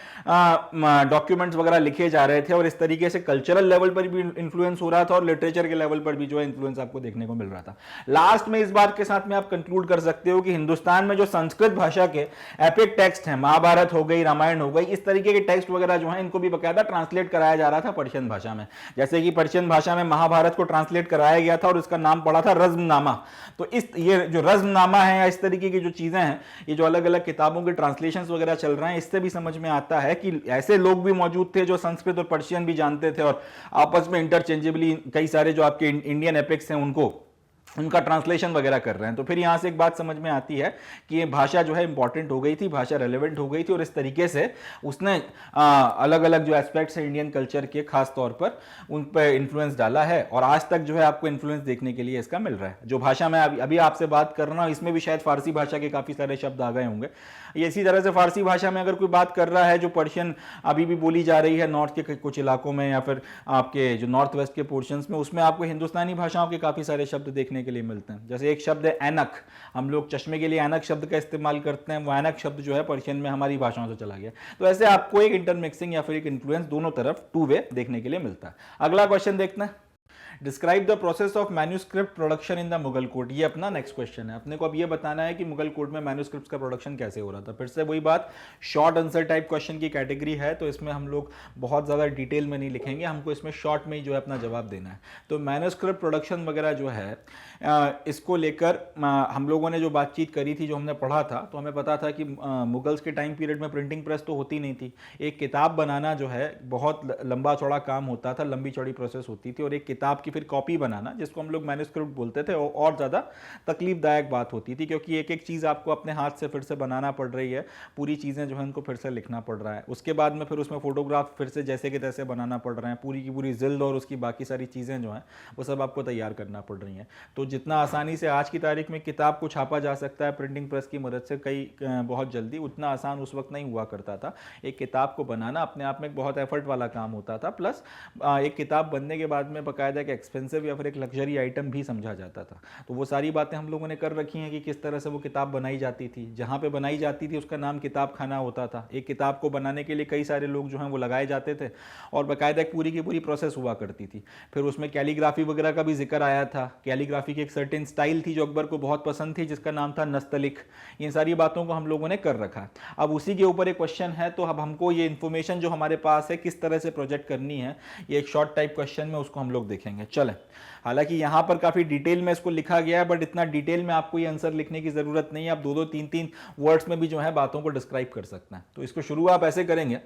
Speaker 1: डॉक्यूमेंट्स वगैरह लिखे जा रहे थे, और इस तरीके से कल्चरल लेवल पर भी इन्फ्लुएंस हो रहा था और लिटरेचर के लेवल पर भी जो है इन्फ्लुएंस आपको देखने को मिल रहा था। लास्ट में इस बात के साथ में आप कंक्लूड कर सकते हो कि हिंदुस्तान में जो संस्कृत भाषा के एपिक टेक्स्ट हैं, महाभारत हो गई, रामायण हो गई, इस तरीके के टेक्स्ट वगैरह जो है इनको भी बाकायदा ट्रांसलेट कराया जा रहा था पर्शियन भाषा में। जैसे कि पर्शियन भाषा में महाभारत को ट्रांसलेट कराया गया था और इसका नाम पड़ा था रज़्मनामा। तो ये जो रज़्मनामा है या इस तरीके की जो चीजें हैं, ये जो अलग अलग किताबों के ट्रांसलेशंस वगैरह चल रहे हैं, इससे भी समझ में आता है कि ऐसे लोग भी मौजूद थे जो संस्कृत और पर्शियन भी जानते थे और आपस में इंटरचेंजेबली कई सारे जो आपके इंडियन एपिक्स हैं उनका ट्रांसलेशन वगैरह कर रहे हैं। तो फिर यहां से एक बात समझ में आती है कि ये भाषा जो है इंपॉर्टेंट हो गई थी, भाषा रेलेवेंट हो गई थी, और इस तरीके से उसने अलग अलग जो एस्पेक्ट्स हैं इंडियन कल्चर के खास तौर पर उन पर इन्फ्लुएंस डाला है, और आज तक जो है आपको इन्फ्लुएंस देखने के लिए इसका मिल रहा है। जो भाषा मैं अभी आपसे बात कर रहा हूं इसमें भी शायद फारसी भाषा के काफी सारे शब्द आ गए होंगे। इसी तरह से फारसी भाषा में अगर कोई बात कर रहा है जो पर्शियन अभी भी बोली जा रही है नॉर्थ के कुछ इलाकों में या फिर आपके जो नॉर्थ वेस्ट के पोर्शंस में, उसमें आपको हिंदुस्तानी भाषाओं के काफी सारे शब्द देखने के लिए मिलते हैं। जैसे एक शब्द है ऐनक, हम लोग चश्मे के लिए ऐनक शब्द का इस्तेमाल करते हैं, वो ऐनक शब्द जो है पर्शियन में हमारी भाषाओं से चला गया। तो ऐसे आपको एक इंटरमिक्सिंग या फिर एक इन्फ्लुएंस दोनों तरफ टू वे देखने के लिए मिलता है। अगला क्वेश्चन देखते हैं, describe the process of manuscript production in the Mughal court. ये अपना नेक्स्ट क्वेश्चन है। अपने को अब ये बताना है कि मुगल कोर्ट में मैन्यूस्क्रिप्ट्स का प्रोडक्शन कैसे हो रहा था। फिर से वही बात, शॉर्ट आंसर टाइप क्वेश्चन की कैटेगरी है, तो इसमें हम लोग बहुत ज़्यादा डिटेल में नहीं लिखेंगे, हमको इसमें शॉर्ट में ही जो है अपना जवाब देना है। तो मैन्यूस्क्रिप्ट प्रोडक्शन वगैरह जो है इसको लेकर हम लोगों ने जो बातचीत करी थी, जो हमने पढ़ा था, तो हमें पता था कि मुगल्स के टाइम पीरियड में प्रिंटिंग प्रेस तो होती नहीं थी। एक किताब बनाना जो है बहुत लंबा चौड़ा काम होता था, लंबी चौड़ी प्रोसेस होती थी, और एक किताब की फिर कॉपी बनाना जिसको हम लोग मैन्यूस्क्रिप्ट बोलते थे और ज़्यादा तकलीफदायक बात होती थी, क्योंकि एक एक चीज़ आपको अपने हाथ से फिर से बनाना पड़ रही है, पूरी चीज़ें जो है उनको फिर से लिखना पड़ रहा है। उसके बाद में फिर उसमें फोटोग्राफ फिर से जैसे कि तैसे बनाना पड़ रहे हैं, पूरी की पूरी जिल्द और उसकी बाकी सारी चीज़ें जो हैं वो सब आपको तैयार करना पड़ रही हैं। तो जितना आसानी से आज की तारीख में किताब को छापा जा सकता है प्रिंटिंग प्रेस की मदद से बहुत जल्दी, उतना आसान उस वक्त नहीं हुआ करता था। एक किताब को बनाना अपने आप में एक बहुत एफर्ट वाला काम होता था, प्लस एक किताब बनने के बाद में बाकायदा एक एक्सपेंसिव या फिर एक लग्जरी आइटम भी समझा जाता था। तो वो सारी बातें हम लोगों ने कर रखी हैं कि किस तरह से वो किताब बनाई जाती थी। जहाँ पे बनाई जाती थी उसका नाम किताब खाना होता था। एक किताब को बनाने के लिए कई सारे लोग जो हैं वो लगाए जाते थे और बाकायदा एक पूरी की पूरी प्रोसेस हुआ करती थी। फिर उसमें कैलीग्राफी वगैरह का भी जिक्र आया था। कैलीग्राफी की एक सर्टेन स्टाइल थी जो अकबर को बहुत पसंद थी, जिसका नाम था नस्तलिक। इन सारी बातों को हम लोगों ने कर रखा। अब उसी के ऊपर एक क्वेश्चन है, तो अब हमको ये इन्फॉर्मेशन जो हमारे पास है किस तरह से प्रोजेक्ट करनी है, ये एक शॉर्ट टाइप क्वेश्चन में उसको हम लोग देखेंगे। चलें, हालांकि यहाँ पर काफ़ी डिटेल में इसको लिखा गया है, बट इतना डिटेल में आपको ये आंसर लिखने की ज़रूरत नहीं है। आप दो दो तीन तीन वर्ड्स में भी जो है बातों को डिस्क्राइब कर सकते हैं। तो इसको शुरू आप ऐसे करेंगे,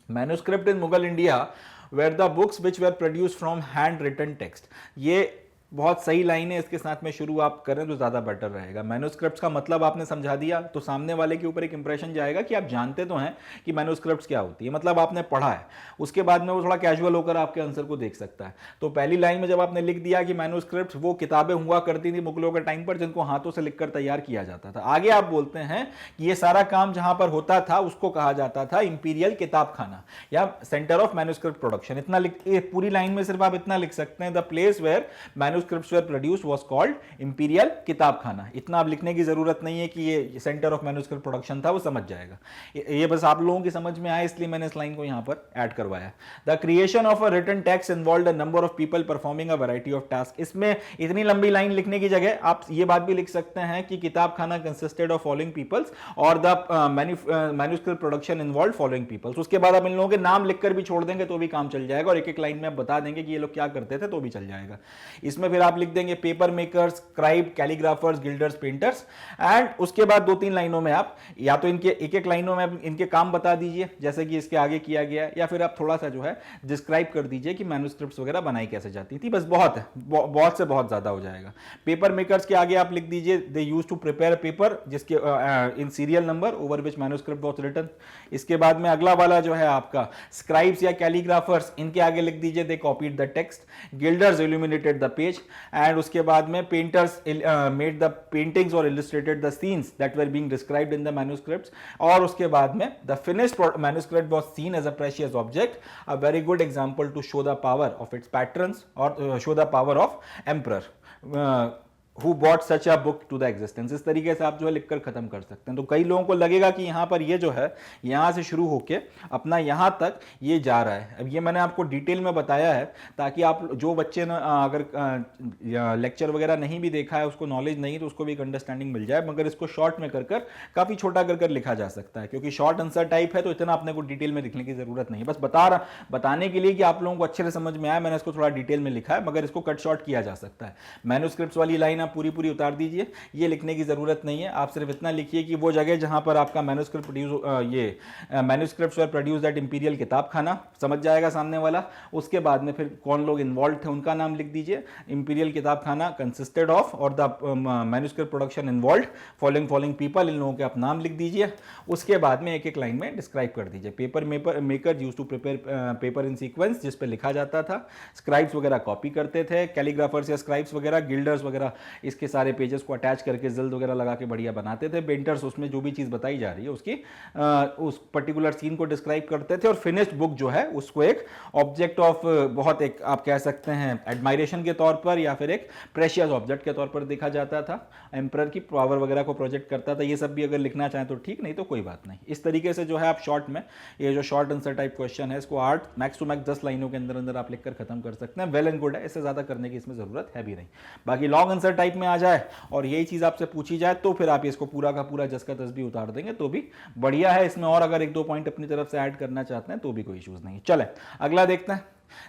Speaker 1: manuscript in Mughal India were the books which were produce from hand written text. ये बहुत सही लाइन है, इसके साथ में शुरू आप करें तो ज़्यादा बेटर रहेगा। मैन्यूस्क्रिप्ट्स का मतलब आपने समझा दिया तो सामने वाले के ऊपर एक इंप्रेशन जाएगा कि आप जानते तो हैं कि मैन्यूस्क्रिप्ट्स क्या होती है, मतलब आपने पढ़ा है। उसके बाद में वो थोड़ा कैजुअल होकर आपके आंसर को देख सकता है। तो पहली लाइन में जब आपने लिख दिया कि मैन्यूस्क्रिप्ट्स वो किताबें हुआ करती थी मुगलों के टाइम पर जिनको हाथों से लिखकर तैयार किया जाता था। आगे आप बोलते हैं कि ये सारा काम जहां पर होता था उसको कहा जाता था इंपीरियल किताब खाना या सेंटर ऑफ मैन्यूस्क्रिप्ट प्रोडक्शन। इतना पूरी लाइन में सिर्फ आप इतना लिख सकते हैं, the place where manuscripts were produced was called imperial kitabkhana. इतना अब लिखने की जरूरत नहीं है कि ये सेंटर ऑफ मैन्युस्क्रिप्ट प्रोडक्शन था, वो समझ जाएगा। ये बस आप लोगों की समझ में आए इसलिए मैंने इस लाइन को यहां पर ऐड करवाया। The creation of a written text involved a number of people performing a variety of task. इसमें इतनी लंबी लाइन लिखने की जगह आप ये बात भी लिख सकते हैं कि किताबखाना कंसिस्टेड ऑफ फॉलोइंग पीपल्स और the manuscript production involve following peoples. उसके बाद आप इन लोगों के नाम लिखकर भी छोड़ देंगे तो भी काम चल जाएगा, और एक एक लाइन में आप बता देंगे कि ये लोग क्या करते थे तो भी चल जाएगा। इसमें फिर आप लिख देंगे paper makers, scribe, calligraphers, guilders, painters, and उसके बाद 2-3 लाइनों में आप या तो इनके एक एक लाइनों में इनके काम बता दीजिए जैसे कि इसके आगे किया गया, या फिर आप थोड़ा सा जो है डिस्क्राइब कर दीजिए कि मैन्युस्क्रिप्ट्स वगैरह बनाई कैसे जाती थी। बस बहुत है, बहुत से बहुत ज्यादा हो जाएगा। पेपर मेकर्स के आगे आप लिख दीजिए they used to prepare paper जिसके in serial number over which manuscript was written. इसके बाद में अगला वाला जो है आपका स्क्राइब्स या कैलीग्राफर्स, इनके आगे लिख दीजिए they copied the text. Gilders illuminated the page, and उसके बाद में पेंटर्स मेड द पेंटिंग्स और illustrated the scenes that were being described in the manuscripts. और उसके बाद में the finished manuscript was seen as a precious object, a very good example to show the power of its patrons और show the power of emperor who brought such a book to the existence। इस तरीके से आप जो है लिखकर खत्म कर सकते हैं। तो कई लोगों को लगेगा कि यहां पर ये जो है यहां से शुरू होके अपना यहां तक ये जा रहा है। अब ये मैंने आपको डिटेल में बताया है ताकि आप जो बच्चे ने अगर लेक्चर वगैरह नहीं भी देखा है, उसको नॉलेज नहीं तो उसको भी एक अंडरस्टैंडिंग मिल जाए, मगर इसको शॉर्ट में कर काफी छोटा कर लिखा जा सकता है, क्योंकि शॉर्ट आंसर टाइप है तो इतना अपने को डिटेल में लिखने की जरूरत नहीं है। बस बताने के लिए कि आप लोगों को अच्छे से समझ में आया, मैंने इसको थोड़ा डिटेल में लिखा है, मगर इसको कट शॉर्ट किया जा सकता है। मैन्युस्क्रिप्ट्स वाली लाइन आप पूरी पूरी उतार दीजिए, ये लिखने की जरूरत नहीं है। आप सिर्फ इतना लिखिए कि वो जगह जहां पर आपका manuscript manuscripts were produced at imperial kitabkhana, समझ जाएगा सामने वाला। उसके बाद में फिर कौन लोग इन्वॉल्व थे उनका नाम लिख दीजिए। इंपीरियल किताबखाना कंसिस्टेड ऑफ और the manuscript production involve following people, इन लोगों के आप नाम लिख दीजिए। उसके बाद में एक एक लाइन में डिस्क्राइब कर दीजिए। Paper maker used to prepare paper in sequence, जिस पे लिखा जाता था। स्क्राइब्स वगैरह कॉपी करते थे, कैलीग्राफर्स या स्क्राइब्स वगैरह, गिल्डर्स वगैरह इसके सारे पेजेस को अटैच करके जिल्द वगैरह लगा के बढ़िया बनाते थे। पेंटर्स उसमें जो भी चीज बताई जा रही है उसकी उस पर्टिकुलर सीन को डिस्क्राइब करते थे। और फिनिश्ड बुक जो है उसको एक ऑब्जेक्ट ऑफ बहुत एक आप कह सकते हैं एडमायरेशन के तौर पर या फिर एक प्रेशियस ऑब्जेक्ट के तौर पर देखा जाता था। एम्परर की पावर वगैरह को प्रोजेक्ट करता था। ये सब भी अगर लिखना चाहें तो ठीक, नहीं तो कोई बात नहीं। इस तरीके से जो है आप शॉर्ट में ये जो शॉर्ट आंसर टाइप क्वेश्चन है इसको 8 मैक्स टू मैक्स 10 लाइनों के अंदर अंदर आप लिखकर खत्म कर सकते हैं। वेल एंड गुड है, इससे ज्यादा करने की इसमें जरूरत है भी नहीं। बाकी लॉन्ग आंसर टाइप में आ जाए और यही चीज आपसे पूछी जाए तो फिर आप इसको पूरा का पूरा जस का तस भी उतार देंगे तो भी बढ़िया है। इसमें और अगर 1-2 पॉइंट अपनी तरफ से ऐड करना चाहते हैं तो भी कोई इश्यूज नहीं। चले अगला देखते हैं।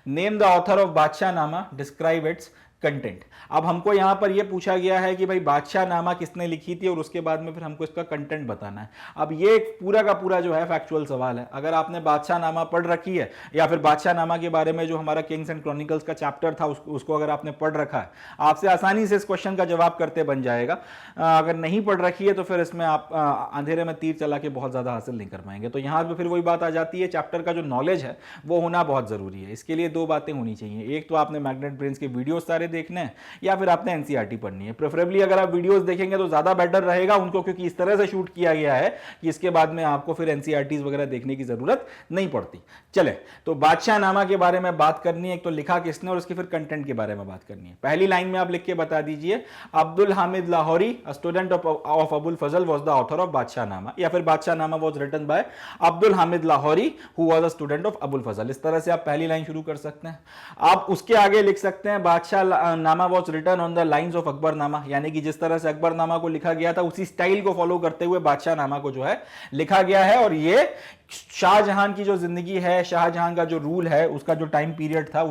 Speaker 1: नेम द ऑथर ऑफ बादशाह नामा, डिस्क्राइब इट्स कंटेंट। अब हमको यहां पर यह पूछा गया है कि भाई बादशाह नामा किसने लिखी थी और उसके बाद में फिर हमको इसका कंटेंट बताना है। अब ये पूरा का पूरा जो है फैक्चुअल सवाल है। अगर आपने बादशाह नामा पढ़ रखी है या फिर बादशाह नामा के बारे में जो हमारा किंग्स एंड क्रॉनिकल्स का चैप्टर था उसको अगर आपने पढ़ रखा है, आपसे आसानी से इस क्वेश्चन का जवाब करते बन जाएगा। अगर नहीं पढ़ रखी है तो फिर इसमें आप अंधेरे में तीर चला के बहुत ज्यादा हासिल नहीं कर पाएंगे। तो यहां पर फिर वही बात आ जाती है, चैप्टर का जो नॉलेज है वो होना बहुत जरूरी है। इसके लिए 2 बातें होनी चाहिए। एक तो आपने मैग्नेट ब्रेन्स के वीडियोस सारे देखने हैं या फिर आपने एनसीईआरटी पढ़नी है। प्रेफरेबली अगर आप वीडियोस देखेंगे तो ज्यादा बेटर रहेगा उनको, क्योंकि इस तरह से शूट किया गया है कि इसके बाद में आपको फिर एनसीईआरटीज वगैरह देखने की जरूरत नहीं पड़ती। चले तो बादशाह नामा के बारे में बात करनी है। एक तो लिखा किसने और उसकी फिर कंटेंट के बारे में बात करनी है। पहली लाइन में आप लिख के बता दीजिए Abdul Hamid Lahori, a student of Abul Fazl was the author of Badshahnama, या फिर Badshahnama was written by Abdul Hamid Lahori who was a student of Abul Fazl. इस तरह से आप पहली लाइन शुरू कर सकते हैं। आप उसके आगे लिख सकते हैं Badshahnama was written on the lines of Akbarnama, यानी कि जिस तरह से अकबरनामा को लिखा गया था उसी स्टाइल को फॉलो करते हुए बादशाह नामा को जो है लिखा गया है। और ये शाहजहां की जो जिंदगी है, शाहजहां का जो रूल है, उसका जो टाइम पीरियड था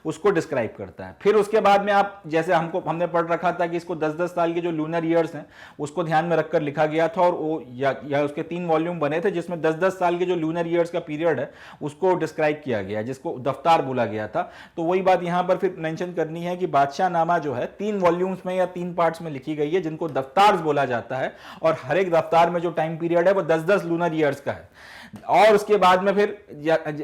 Speaker 1: उसको डिस्क्राइब करता है। फिर उसके बाद में आप जैसे हमने पढ़ रखा था कि इसको 10-10 साल के जो लूनर ईयर्स हैं उसको ध्यान में रखकर लिखा गया था, और वो या उसके 3 वॉल्यूम बने थे जिसमें 10-10 साल के जो लूनर ईयर्स का पीरियड है उसको डिस्क्राइब किया गया, जिसको दफ्तार बोला गया था। तो वही बात यहां पर फिर मेंशन करनी है कि बादशाह नामा जो है 3 वॉल्यूम्स में या 3 पार्ट्स में लिखी गई है, जिनको दफ्तार बोला जाता है, और हर एक दफ्तार में जो टाइम पीरियड है वो 10-10 लूनर ईयर्स का है। और उसके बाद में फिर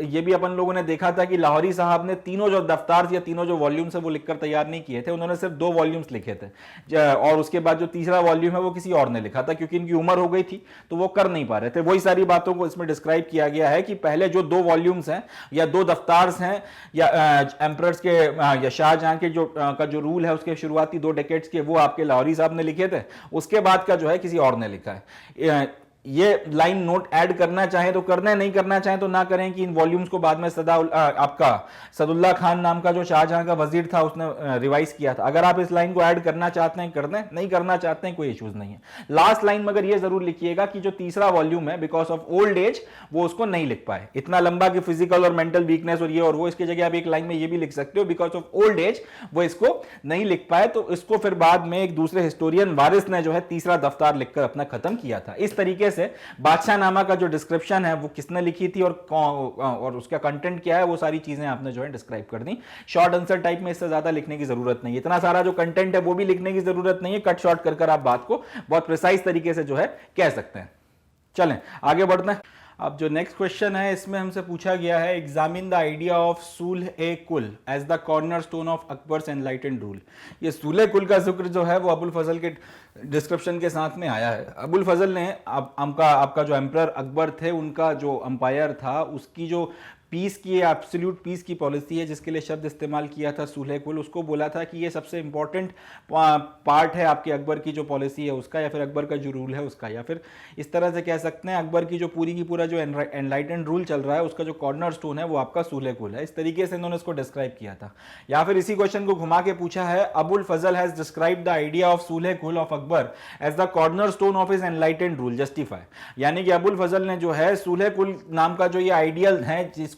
Speaker 1: ये भी अपन लोगों ने देखा था कि लाहौरी साहब ने तीनों जो दफ्तार या तीनों जो वॉल्यूम्स है वो लिखकर तैयार नहीं किए थे, उन्होंने सिर्फ 2 वॉल्यूम्स लिखे थे और उसके बाद जो तीसरा वॉल्यूम है वो किसी और ने लिखा था, क्योंकि इनकी उम्र हो गई थी तो वो कर नहीं पा रहे थे। वही सारी बातों को इसमें डिस्क्राइब किया गया है कि पहले जो 2 वॉल्यूम्स हैं या 2 दफ्तार हैं या एम्परर्स के या शाहजहां के जो रूल है उसके शुरुआती 2 डेकेड्स के, वो आपके लाहौरी साहब ने लिखे थे, उसके बाद का जो है किसी और ने लिखा है। ये लाइन नोट ऐड करना चाहे तो करना है, नहीं करना चाहे तो ना करें कि इन वॉल्यूम्स को बाद में आपका सदुल्ला खान नाम का जो शाहजहां का वजीर था उसने रिवाइज किया था। अगर आप इस लाइन को ऐड करना चाहते हैं कर दें, नहीं करना चाहते हैं कोई इश्यूज नहीं है। लास्ट लाइन मगर ये जरूर लिखिएगा कि जो तीसरा वॉल्यूम है बिकॉज ऑफ ओल्ड एज वो उसको नहीं लिख पाए, इतना लंबा कि फिजिकल और मेंटल वीकनेस और ये और वो, इसकी जगह आप एक लाइन में ये भी लिख सकते हो बिकॉज ऑफ ओल्ड एज वो इसको नहीं लिख पाए। तो इसको फिर बाद में एक दूसरे हिस्टोरियन वारिस ने जो है तीसरा दफ्तार लिखकर अपना खत्म किया था। इस तरीके से बादशाह नामा का जो डिस्क्रिप्शन है वो किसने लिखी थी और उसका कंटेंट क्या है वो सारी चीजें आपने जो है डिस्क्राइब कर दी। शॉर्ट आंसर टाइप में इससे ज्यादा लिखने की जरूरत नहीं है, इतना सारा जो कंटेंट है वो भी लिखने की जरूरत नहीं है, कट शॉर्ट कर आप बात को बहुत प्रिसाइज तरीके से जो है कह सकते हैं। चलें आगे बढ़ते हैं। अब जो नेक्स्ट क्वेश्चन है इसमें हमसे पूछा गया है, examine the idea of sulh e kul as the corner stone of Akbar's enlightened rule. ये सूल्ह कुल का जिक्र जो है वो अबुल फजल के डिस्क्रिप्शन के साथ में आया है। अबुल फजल ने आपका जो एम्परर अकबर थे उनका जो अंपायर था उसकी जो पीस की एब्सोल्यूट पीस की पॉलिसी है जिसके लिए शब्द इस्तेमाल किया था सूल्ह कुल, उसको बोला था कि ये सबसे इंपॉर्टेंट पार्ट है आपके अकबर की जो पॉलिसी है उसका, या फिर अकबर का जो रूल है उसका, या फिर इस तरह से कह सकते हैं अकबर की जो पूरी की पूरा जो एनलाइटेंड रूल चल रहा है उसका जो कॉर्नर स्टोन है वो आपका सूल्ह कुल है। इस तरीके से इन्होंने इसको डिस्क्राइब किया था। या फिर इसी क्वेश्चन को घुमा के पूछा है, Abul Fazl has describe the idea of sulh kul of Akbar as the corner stone of his enlightened rule justify. यानी कि अबुल फजल ने जो है सूल्ह कुल नाम का जो ये आइडियल है जिसको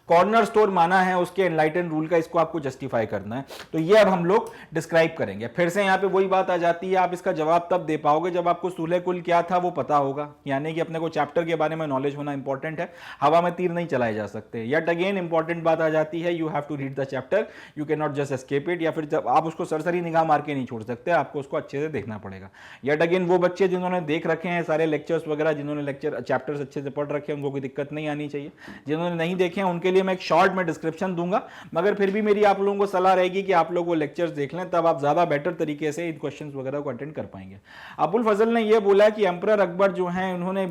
Speaker 1: कॉर्नर स्टोर माना है उसके एनलाइटेंड रूल का, इसको आपको जस्टिफाई करना है। तो ये अब हम लोग डिस्क्राइब करेंगे। फिर से यहां पे वही बात आ जाती है, आप इसका जवाब तब दे पाओगे जब आपको सूल्ह कुल क्या था वो पता होगा। यानी कि अपने को चैप्टर के बारे में नॉलेज होना इंपॉर्टेंट है, हवा में तीर नहीं चलाए जा सकते। यट अगेन इंपॉर्टेंट बात आ जाती है, you have to read the chapter, you can not just escape it. या फिर जब आप उसको सरसरी निगाह मार के नहीं छोड़ सकते, आपको उसको अच्छे से देखना पड़ेगा। यट अगेन वो बच्चे जिन्होंने देख रखे हैं सारे लेक्चर्स वगैरह, जिन्होंने लेक्चर चैप्टर्स अच्छे से पढ़ रखे हैं उनको कोई दिक्कत नहीं आनी चाहिए। जिन्होंने नहीं देखे हैं उनके लिए मैं एक शॉर्ट में डिस्क्रिप्शन दूंगा, मगर फिर भी मेरी आप लोगों को सलाह रहेगी कि आप लोग वो लेक्चर्स देख लें, तब आप ज्यादा बेटर तरीके से इन क्वेश्चंस वगैरह को अटेंड कर पाएंगे। अबुल फजल ने ये बोला कि एम्परर अकबर जो हैं उन्होंने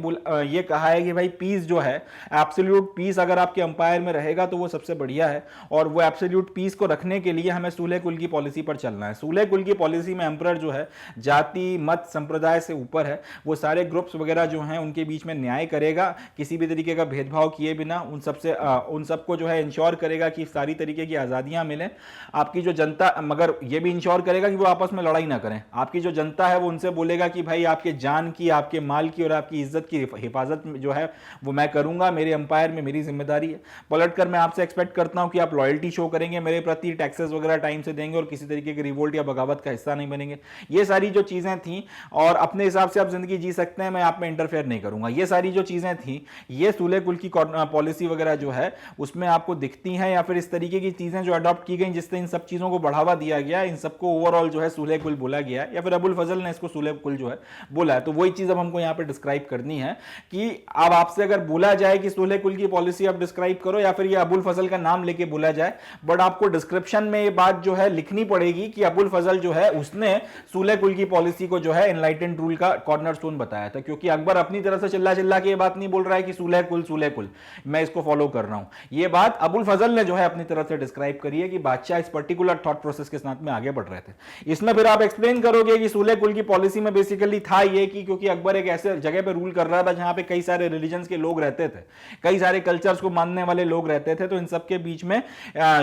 Speaker 1: ये कहा है कि भाई पीस जो है एब्सोल्यूट पीस अगर आपके अंपायर में रहेगा तो वो सबसे बढ़िया है, और वो एब्सोल्यूट पीस को रखने के लिए हमें सूल्ह कुल की पॉलिसी पर चलना है। सूल्ह कुल की पॉलिसी में एम्परर जो है जाति मत संप्रदाय से ऊपर है, वो सारे ग्रुप्स वगैरह जो हैं उनके बीच में न्याय करेगा, किसी भी तरीके का भेदभाव किए बिना उन सबको जो है इंश्योर करेगा कि सारी तरीके की आज़ादियां मिलें। आपकी जो जनता, मगर ये भी इंश्योर करेगा कि वो आपस में लड़ाई ना करें। आपकी जो जनता है वो उनसे बोलेगा कि भाई आपके जान की, आपके माल की और आपकी इज्जत की हिफाजत जो है वो मैं करूंगा, मेरे अंपायर में मेरी जिम्मेदारी है। पलटकर मैं आपसे एक्सपेक्ट करता हूं कि आप लॉयल्टी शो करेंगे मेरे प्रति, टैक्सेस वगैरह टाइम से देंगे और किसी तरीके की रिवोल्ट या बगावत का हिस्सा नहीं बनेंगे। ये सारी जो चीजें थी, और अपने हिसाब से आप जिंदगी जी सकते हैं, मैं आप में इंटरफेयर नहीं करूंगा, ये सारी जो चीजें थी ये सूल्ह कुल की पॉलिसी वगैरह जो है उसमें आपको दिखती हैं, या फिर इस तरीके की चीजें जो अडॉप्ट की गई जिससे इन सब चीजों को बढ़ावा दिया गया, इन सबको ओवरऑल जो है सूल्ह कुल बोला गया है, या फिर अबुल फजल ने इसको सूल्ह कुल जो है बोला है। तो वही चीज अब हमको यहां पे डिस्क्राइब करनी है कि अब आपसे अगर बोला जाए कि सूल्ह कुल की पॉलिसी आप डिस्क्राइब करो, या फिर ये अबुल फजल का नाम लेके बोला जाए, बट आपको डिस्क्रिप्शन में ये बात जो है लिखनी पड़ेगी कि अबुल फजल जो है उसने सूल्ह कुल की पॉलिसी को जो है एनलाइटेंड रूल का कॉर्नरस्टोन बताया था। क्योंकि अकबर अपनी तरफ से चिल्ला चिल्ला के ये बात नहीं बोल रहा है कि सूल्ह कुल मैं इसको फॉलो कर रहा हूं, ये बात अबुल फजल ने जो है अपनी तरफ से डिस्क्राइब करी है कि बादशाह इस पर्टिकुलर थॉट प्रोसेस के साथ में आगे बढ़ रहे थे। इसमें फिर आप एक्सप्लेन करोगे कि सूल्ह कुल की पॉलिसी में बेसिकली था ये कि क्योंकि अकबर एक ऐसे जगह पे रूल कर रहा था जहां पे कई सारे रिलीजन्स के लोग रहते थे, कई सारे कल्चर्स को मानने वाले लोग रहते थे, तो इन सबके बीच में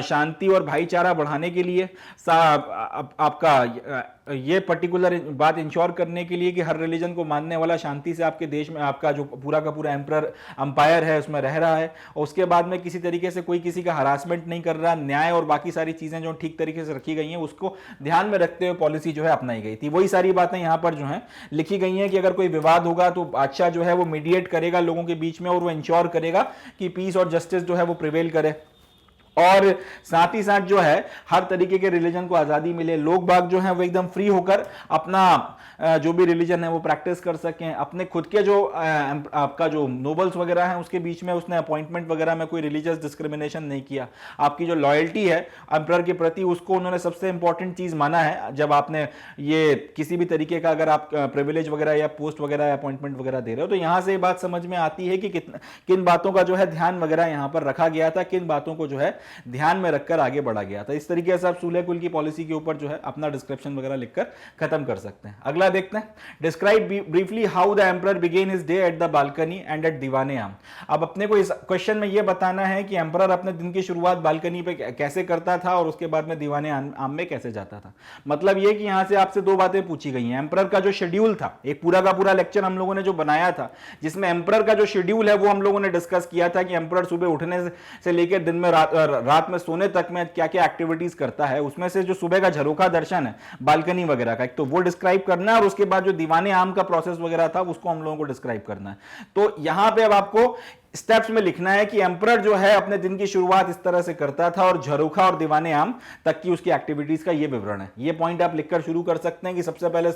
Speaker 1: शांति और भाईचारा बढ़ाने के लिए आपका ये पर्टिकुलर बात इंश्योर करने के लिए कि हर रिलीजन को मानने वाला शांति से आपके देश में आपका जो पूरा का पूरा एम्परर अंपायर है उसमें रह रहा है, और उसके बाद में किसी तरीके से कोई किसी का हरासमेंट नहीं कर रहा, न्याय और बाकी सारी चीजें जो ठीक तरीके से रखी गई हैं उसको ध्यान में रखते हुए पॉलिसी जो है अपनाई गई थी। वही सारी बातें यहां पर जो है लिखी गई हैं कि अगर कोई विवाद होगा तो बादशाह जो है वो मीडिएट करेगा लोगों के बीच में, और वो इंश्योर करेगा कि पीस और जस्टिस जो है वो प्रिवेल करे। और साथ ही साथ जो है हर तरीके के रिलीजन को आजादी मिले, लोग बाग जो है वो एकदम फ्री होकर अपना जो भी रिलीजन है वो प्रैक्टिस कर सकें। अपने खुद के जो आपका जो नोबल्स वगैरह हैं उसके बीच में उसने अपॉइंटमेंट वगैरह में कोई रिलीजियस डिस्क्रिमिनेशन नहीं किया। आपकी जो लॉयल्टी है एम्परर के प्रति उसको उन्होंने सबसे इंपॉर्टेंट चीज माना है। जब आपने ये किसी भी तरीके का अगर आप प्रिविलेज वगैरह या पोस्ट वगैरह या अपॉइंटमेंट वगैरह दे रहे हो, तो यहां से ये बात समझ में आती है कि किन बातों का जो है ध्यान वगैरह यहां पर रखा गया था, किन बातों को जो है ध्यान में रखकर आगे बढ़ा गया था। इस तरीके से आप सूले कुल की पॉलिसी के ऊपर जो है अपना डिस्क्रिप्शन वगैरह लिखकर खत्म कर सकते हैं। अगला देखते हैं, describe briefly how the emperor began his day at the balcony and at Diwan-e Aam. अब अपने को इस क्वेश्चन में यह बताना है कि एम्परर अपने दिन की शुरुआत बालकनी पे कैसे करता था और उसके बाद में दीवाने आम में कैसे जाता था। मतलब यह कि यहां से आपसे दो बातें पूछी गई हैं। एम्परर का जो शेड्यूल था, एक पूरा का पूरा लेक्चर हम लोगों ने जो बनाया था जिसमें एम्परर का जो शेड्यूल है वो हम लोगों ने डिस्कस किया था कि एम्परर सुबह उठने से लेकर दिन में रात में सोने तक में क्या क्या एक्टिविटीज करता है। उसमें से जो सुबह का झरोखा दर्शन है बालकनी वगैरह का, एक तो वो डिस्क्राइब करना है और उसके बाद जो दीवाने आम का प्रोसेस वगैरह था उसको हम लोगों को डिस्क्राइब करना है। तो यहां पे अब आपको स्टेप्स में लिखना है कि एम्परर जो है अपने दिन की शुरुआत इस तरह से करता था और झरोखा और दीवाने आम तक की उसकी एक्टिविटीज का ये विवरण है। ये पॉइंट आप लिखकर शुरू कर सकते हैं कि सबसे पहले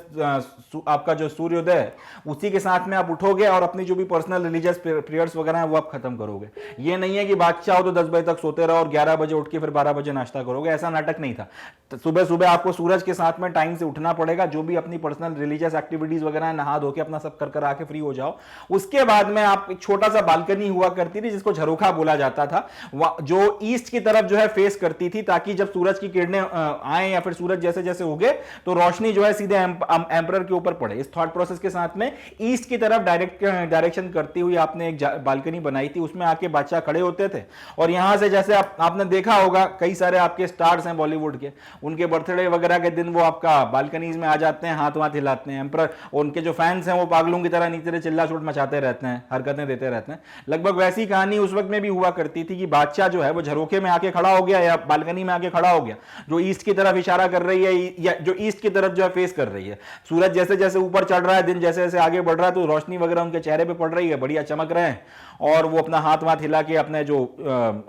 Speaker 1: आपका जो सूर्योदय है उसी के साथ में आप उठोगे और अपनी जो भी पर्सनल रिलीजियस प्रेयर्स वगैरह है वो आप खत्म करोगे। ये नहीं है कि बादशाह हो तो 10 बजे तक सोते रहो और 11 बजे उठ के फिर 12 बजे नाश्ता करोगे, ऐसा नाटक नहीं था। तो सुबह सुबह आपको सूरज के साथ में टाइम से उठना पड़ेगा, जो भी अपनी पर्सनल रिलीजियस एक्टिविटीज वगैरह है नहा धो के अपना सब कर आके फ्री हो जाओ। उसके बाद में आप एक छोटा सा बालकनी हुआ करती थी जिसको झरोखा बोला जाता था, जो ईस्ट की तरफ जो है फेस करती थी ताकि जब सूरज की किरणें आए या फिर सूरज जैसे जैसे उगे तो रोशनी जो है सीधे एम्परर के ऊपर पड़े। इस थॉट प्रोसेस के साथ में ईस्ट की तरफ डायरेक्शन करती हुई आपने एक बालकनी बनाई थी, उसमें आके बादशाह खड़े होते थे और यहां से जैसे आपने देखा होगा कई सारे आपके स्टार्स हैं बॉलीवुड के, उनके बर्थडे वगैरह के दिन वो आपका बालकनीज में आ जाते हैं, हाथ वाथ हिलाते हैं। एम्परर उनके जो फैंस हैं वो पागलों की तरह नीचे चिल्ला चोट मचाते रहते हैं, हरकतें देते रहते हैं। लगभग वैसी कहानी उस वक्त में भी हुआ करती थी कि बादशाह जो है वो झरोखे में आके खड़ा हो गया या बालकनी में आके खड़ा हो गया जो ईस्ट की तरफ इशारा कर रही है या जो ईस्ट की तरफ जो है फेस कर रही है। सूरज जैसे जैसे ऊपर चढ़ रहा है, दिन जैसे जैसे आगे बढ़ रहा है तो रोशनी वगैरह उनके चेहरे पे पड़ रही है, बढ़िया चमक रहे हैं और वो अपना हाथ वाथ हिला के अपने जो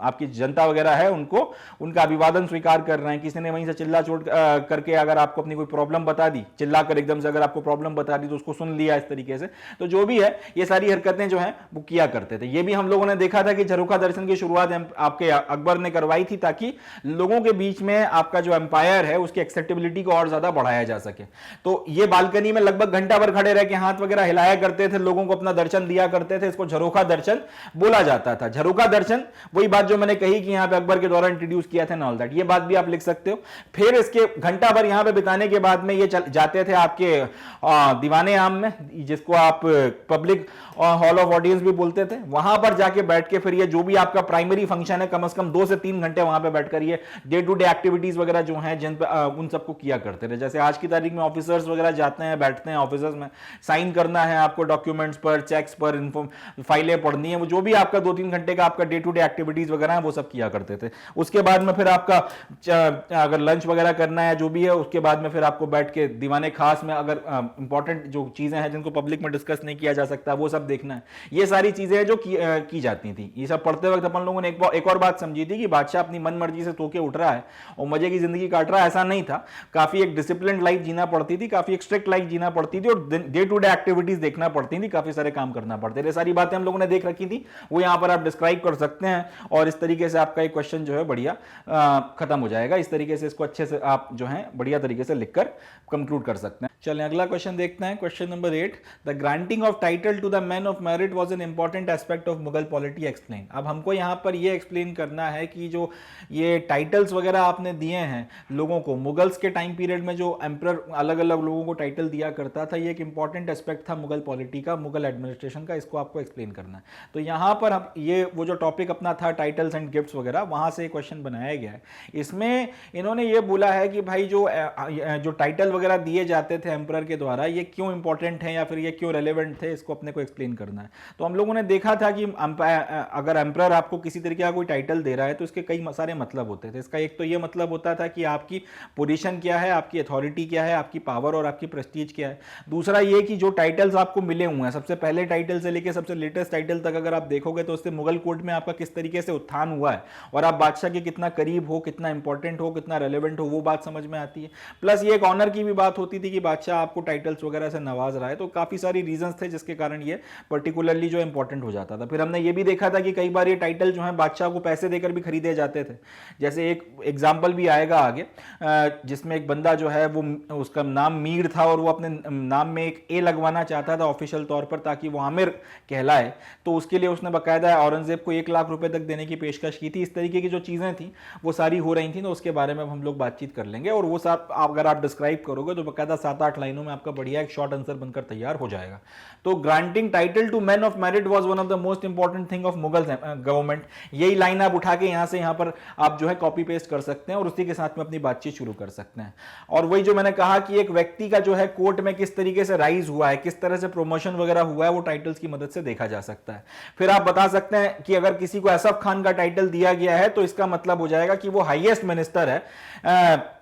Speaker 1: आपकी जनता वगैरह है उनको उनका अभिवादन स्वीकार कर रहे हैं। किसी ने वहीं से चिल्ला चोट करके अगर आपको अपनी कोई प्रॉब्लम बता दी, चिल्ला कर एकदम से अगर आपको प्रॉब्लम बता दी तो उसको सुन लिया इस तरीके से। तो जो भी है ये सारी हरकतें जो है वो किया करते थे। ये भी हम लोगों ने देखा था कि झरोखा दर्शन की शुरुआत आपके अकबर ने करवाई थी ताकि लोगों के बीच में आपका जो एम्पायर है उसकी एक्सेप्टेबिलिटी को और ज्यादा बढ़ाया जा सके। तो ये बालकनी में लगभग घंटा भर खड़े रह के हाथ वगैरह हिलाया करते थे, लोगों को अपना दर्शन दिया करते थे। इसको झरोखा दर्शन बोला जाता था। झरोखा दर्शन वही बात जो मैंने कही कि यहां पे अकबर के द्वारा इंट्रोड्यूस किया था ऑल दैट, ये बात भी आप लिख सकते हो। फिर इसके घंटा भर यहां पे बिताने के बाद में ये जाते थे आपके दीवाने आम में, जिसको आप पब्लिक हॉल ऑफ ऑडियंस भी बोलते थे। वहां पर जाके बैठ के फिर ये जो भी आपका प्राइमरी फंक्शन है कम से कम 2 से 3 घंटे वहां पे बैठकर ये डे टू डे एक्टिविटीज वगैरह जो हैं जिन पे उन सबको किया करते थे। जैसे आज की तारीख में ऑफिसर्स वगैरह जाते हैं, बैठते हैं ऑफिसर्स में, साइन करना है आपको डॉक्यूमेंट्स पर, चेक्स पर, फाइलें पढ़नी है, वो जो भी आपका 2-3 घंटे का आपका डे टू डे एक्टिविटीज वगैरह है वो सब किया करते थे। उसके बाद में फिर आपका अगर लंच वगैरह करना है जो भी है, उसके बाद में फिर आपको बैठ के दीवाने खास में अगर इंपॉर्टेंट जो चीजें हैं जिनको पब्लिक में डिस्कस नहीं किया जा सकता वो सब देखना है। ये सारी चीजें हैं जो की जाती थी। ये सब पढ़ते वक्त अपन लोगों ने एक और बात समझी थी कि बादशाह अपनी मन मर्जी से सो के उठ रहा है और मजे की जिंदगी काट रहा है, ऐसा नहीं था। काफी एक डिसिप्लिन लाइफ जीना पड़ती थी, काफी एक स्ट्रिक्ट लाइफ जीना पड़ती थी और डे टू डे एक्टिविटीज देखना पड़ती थी, काफी सारे काम करना पड़ते थे। सारी बातें हम लोगों ने देख रखी थी, वो यहां पर आप डिस्क्राइब कर सकते हैं और इस तरीके से आपका एक क्वेश्चन जो है बढ़िया खत्म हो जाएगा। इस तरीके से इसको अच्छे से आप जो है बढ़िया तरीके से लिखकर कंक्लूड कर सकते हैं। चलिए अगला क्वेश्चन देखते हैं, question number 8। The granting of title to the man of merit was an important aspect of Mughal polity, explain. अब हमको यहां पर यह एक्सप्लेन करना है कि जो ये टाइटल्स वगैरह आपने दिए हैं लोगों को, मुगल्स के टाइम पीरियड में जो एम्परर अलग अलग लोगों को टाइटल दिया करता था, ये एक इंपॉर्टेंट एस्पेक्ट था मुगल पॉलिटी का, मुगल एडमिनिस्ट्रेशन का, इसको आपको एक्सप्लेन करना है। तो यहां पर हम ये वो जो टॉपिक अपना था टाइटल्स एंड गिफ्ट्स वगैरह, वहां से क्वेश्चन बनाया गया है। इसमें इन्होंने ये बोला है कि भाई जो टाइटल वगैरह दिए जाते थे एम्परर के द्वारा, ये क्यों इंपॉर्टेंट है या फिर ये क्यों रेलेवेंट थे, इसको अपने को एक्सप्लेन करना है। तो हम लोगों ने देखा था था कि अगर एम्परर आपको किसी तरीके का कोई टाइटल दे रहा है तो इसके कई सारे मतलब होते थे। इसका एक तो ये मतलब होता था कि आपकी पोजीशन क्या है, आपकी अथॉरिटी क्या है, आपकी पावर और आपकी प्रेस्टीज क्या है। दूसरा ये कि जो टाइटल्स आपको मिले हुए हैं, सबसे पहले टाइटल से लेकर सबसे लेटेस्ट टाइटल तक अगर आप देखोगे तो उससे मुगल कोर्ट में आपका किस तरीके से उत्थान हुआ है और आप बादशाह के कितना करीब हो, कितना इंपॉर्टेंट हो, कितना रेलेवेंट हो, वो बात समझ में आती है। प्लस ये एक ऑनर की भी बात होती थी कि बादशाह आपको टाइटल्स वगैरह से नवाज रहा है, तो काफी सारी रीजंस थे जिसके कारण ये पर्टिकुलरली जो इंपॉर्टेंट हो जाता था। फिर हमने ये भी देखा था कि कई बार ये टाइटल जो है बादशाह को पैसे देकर भी खरीदे जाते थे। जैसे एक एग्जाम्पल भी आएगा आगे, जिसमें एक बंदा जो है वो उसका नाम मीर था और वो अपने नाम में एक ए लगवाना चाहता था ऑफिशियल तौर पर ताकि वो आमिर कहलाए, तो उसके लिए उसने बाकायदा औरंगजेब को 1 लाख रुपए तक देने की पेशकश की थी। इस तरीके की जो चीजें थी वो सारी हो रही थी, तो उसके बारे में हम लोग बातचीत कर लेंगे और वो सब अगर आप डिस्क्राइब करोगे तो बाकायदा 7-8 लाइनों में आपका बढ़िया एक शॉर्ट आंसर बनकर तैयार हो जाएगा। तो granting title to man of merit was one of the most important thing of Mughal government. यही लाइन आप उठा के यहां से यहां पर आप जो है कॉपी पेस्ट कर सकते हैं और उसी के साथ में अपनी बातचीत शुरू कर सकते हैं। और वही जो मैंने कहा कि एक व्यक्ति का जो है कोर्ट में किस तरीके से राइज हुआ है, किस तरह से प्रमोशन वगैरह हुआ है, वो टाइटल्स की मदद से देखा जा सकता है। फिर आप बता सकते हैं कि अगर किसी को असफ खान का टाइटल दिया गया है तो इसका मतलब हो जाएगा कि वो हाईएस्ट मिनिस्टर है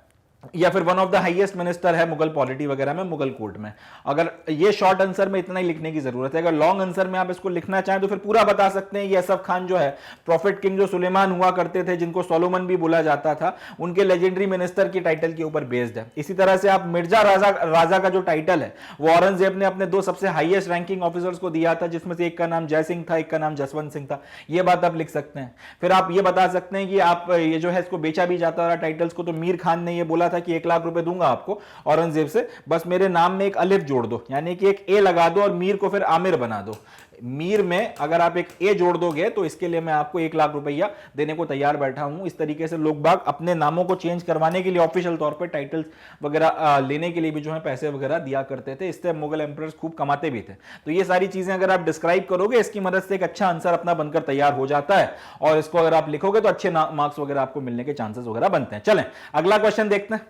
Speaker 1: या फिर one of the highest minister है मुगल पॉलिटी वगैरह में, मुगल कोर्ट में। अगर ये शॉर्ट आंसर में इतना ही लिखने की जरूरत है। अगर लॉन्ग आंसर में आप इसको लिखना चाहें तो फिर पूरा बता सकते हैं। ये असफ खान जो है प्रॉफिट किंग जो सुलेमान हुआ करते थे, जिनको सोलोमन भी बोला जाता था, उनके लेजेंडरी मिनिस्टर की टाइटल के ऊपर बेस्ड है। इसी तरह से आप मिर्जा राजा का जो टाइटल है वो औरंगजेब ने अपने 2 सबसे हाईएस्ट रैंकिंग ऑफिसर्स को दिया था, जिसमें से एक का नाम जय सिंह था, एक का नाम जसवंत सिंह था। ये बात आप लिख सकते हैं। फिर आप ये बता सकते हैं कि आप ये जो है इसको बेचा भी जाता था टाइटल्स को, तो मीर खान ने ये बोला था कि 1 लाख रुपए दूंगा आपको औरंगजेब से, बस मेरे नाम में एक अलिफ जोड़ दो, यानी कि एक ए लगा दो और मीर को फिर आमिर बना दो। मीर में अगर आप एक ए जोड़ दोगे तो इसके लिए मैं आपको 1 लाख रुपया देने को तैयार बैठा हूं। इस तरीके से लोग बाग अपने नामों को चेंज करवाने के लिए ऑफिशियल तौर पर टाइटल्स वगैरह लेने के लिए भी जो है पैसे वगैरह दिया करते थे। इससे मुगल एम्परर्स खूब कमाते भी थे। तो ये सारी चीजें अगर आप डिस्क्राइब करोगे इसकी मदद से एक अच्छा आंसर अपना बनकर तैयार हो जाता है और इसको अगर आप लिखोगे तो अच्छे मार्क्स वगैरह आपको मिलने के चांसेस वगैरह बनते हैं। चलें अगला क्वेश्चन देखते हैं।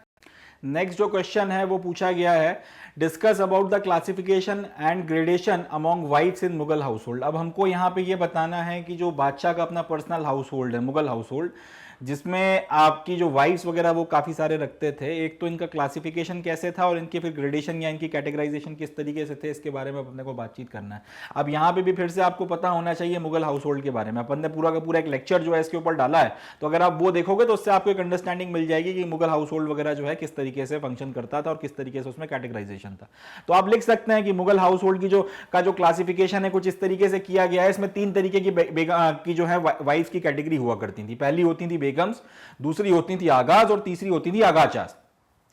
Speaker 1: नेक्स्ट जो क्वेश्चन है वो पूछा गया है, discuss about the classification and gradation among wifes in Mughal household. अब हमको यहाँ पे ये बताना है कि जो बादशाह का अपना पर्सनल हाउस होल्ड है, मुगल हाउस होल्ड, जिसमें आपकी जो वाइफ्स वगैरह वो काफ़ी सारे रखते थे, एक तो इनका क्लासिफिकेशन कैसे था और इनके फिर ग्रेडेशन या इनकी कैटेगराइजेशन किस तरीके से थे, इसके बारे में अपने को बातचीत करना है। अब यहाँ पे भी फिर से आपको पता होना चाहिए मुगल हाउस होल्ड के बारे में। अपन ने पूरा का पूरा एक लेक्चर जो है इसके ऊपर डाला है, तो अगर आप वो देखोगे तो उससे आपको एक अंडरस्टैंडिंग मिल जाएगी कि मुगल हाउस होल्ड वगैरह जो है किस तरीके से फंक्शन करता था और किस तरीके से उसमें कैटेगराइजेशन था। तो आप लिख सकते हैं कि मुगल हाउस होल्ड की जो क्लासिफिकेशन है कुछ इस तरीके से किया गया है। इसमें 3 तरीके की जो है वाइफ की कैटेगरी हुआ करती थी। पहली होती थी बेगम्स, दूसरी होती थी आगाज और तीसरी होती थी आगाचास।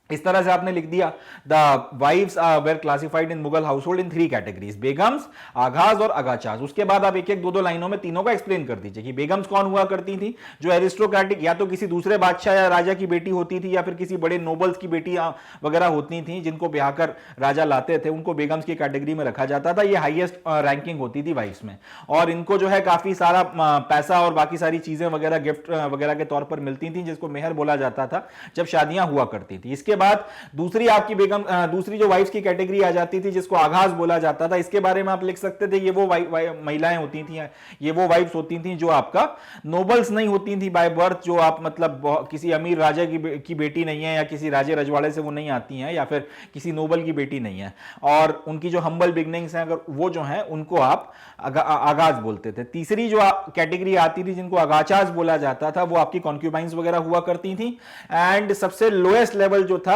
Speaker 1: इस तरह से आपने लिख दिया the wifes were classified in Mughal household in 3 categories, begums, aghas और अगाचास। उसके बाद आप एक एक 2-2 लाइनों में तीनों का एक्सप्लेन कर दीजिए कि बेगम्स कौन हुआ करती थी, जो एरिस्टोक्रेटिक या तो किसी दूसरे बादशाह या राजा की बेटी होती थी या फिर किसी बड़े नोबल्स की बेटी वगैरह होती थी जिनको ब्याहकर राजा लाते थे, उनको बेगम्स की कैटेगरी में रखा जाता था। ये हाईएस्ट रैंकिंग होती थी वाइफ्स में और इनको जो है काफी सारा पैसा और बाकी सारी चीजें वगैरह गिफ्ट वगैरह के तौर पर मिलती थी, जिसको मेहर बोला जाता था जब शादियां हुआ करती थी। इसके बाद दूसरी आपकी बेगम दूसरी जो वाइफ्स की कैटेगरी आ जाती थी जिसको आगाज बोला जाता था। इसके बारे में आप लिख सकते थे ये वो महिलाएं होती थी, ये वो वाइफ्स होती थी जो आपका नोबल्स नहीं होती थी बाय बर्थ, जो आप मतलब किसी अमीर राजा की बेटी नहीं है या किसी राजे रजवाड़े से वो नहीं आती हैं या फिर किसी नोबल की बेटी नहीं है, और उनकी जो हम्बल बिगनिंग्स हैं अगर वो जो है उनको आप आगाज बोलते थे। तीसरी जो कैटेगरी आती थी जिनको आगाचास बोला जाता था वो आपकी कॉन्क्यूबाइंस वगैरह हुआ करती थी। एंड सबसे लोएस्ट लेवल जो था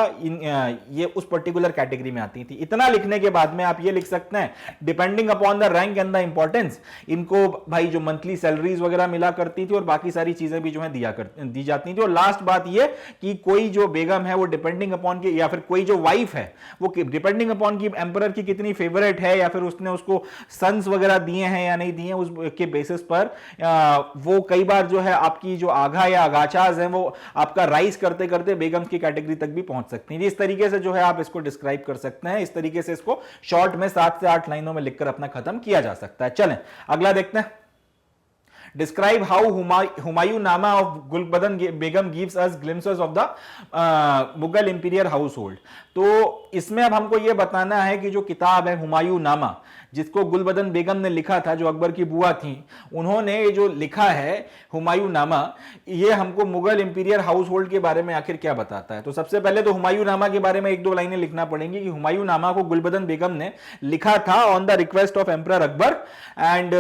Speaker 1: ये उस पर्टिकुलर कैटेगरी में आती थी। इतना लिखने के बाद में आप ये लिख सकते हैं, depending upon the rank and the importance, इनको भाई जो मंथली सैलरीज वगैरह मिला करती थी और बाकी सारी चीजें भी जो है दी जाती थी। और लास्ट बात ये कि कोई जो बेगम है वो डिपेंडिंग अपॉन की, या फिर कोई जो वाइफ है वो डिपेंडिंग अपॉन की एम्परर की कितनी फेवरेट है या फिर उसने उसको सन्स वगैरह दिए हैं या नहीं दिए, उसके बेसिस पर वो कई बार जो है आपकी जो आगा या आगाचाज है वो आपका राइज करते करते बेगम्स की कैटेगरी तक भी पहुंच सकती है। इस तरीके से जो है आप इसको डिस्क्राइब कर सकते हैं। इस तरीके से इसको शॉर्ट में 7 से 8 लाइनों में लिखकर अपना खत्म किया जा सकता है। चलें अगला देखते हैं। डिस्क्राइब हाउ हुमायूं नामा of Gulbadan Begum gives us glimpses of the Mughal imperial house hold. तो इसमें अब हमको यह बताना है कि जो किताब है हुमायूं नामा, जिसको गुलबदन बेगम ने लिखा था, जो अकबर की बुआ थी, उन्होंने ये जो लिखा है हुमायूं नामा, ये हमको मुगल इंपीरियर हाउस होल्ड के बारे में आखिर क्या बताता है। तो सबसे पहले तो हुमायूं नामा के बारे में एक दो लाइनें लिखना पड़ेंगी कि हुमायूं नामा को गुलबदन बेगम ने लिखा था on the request of emperor Akbar. And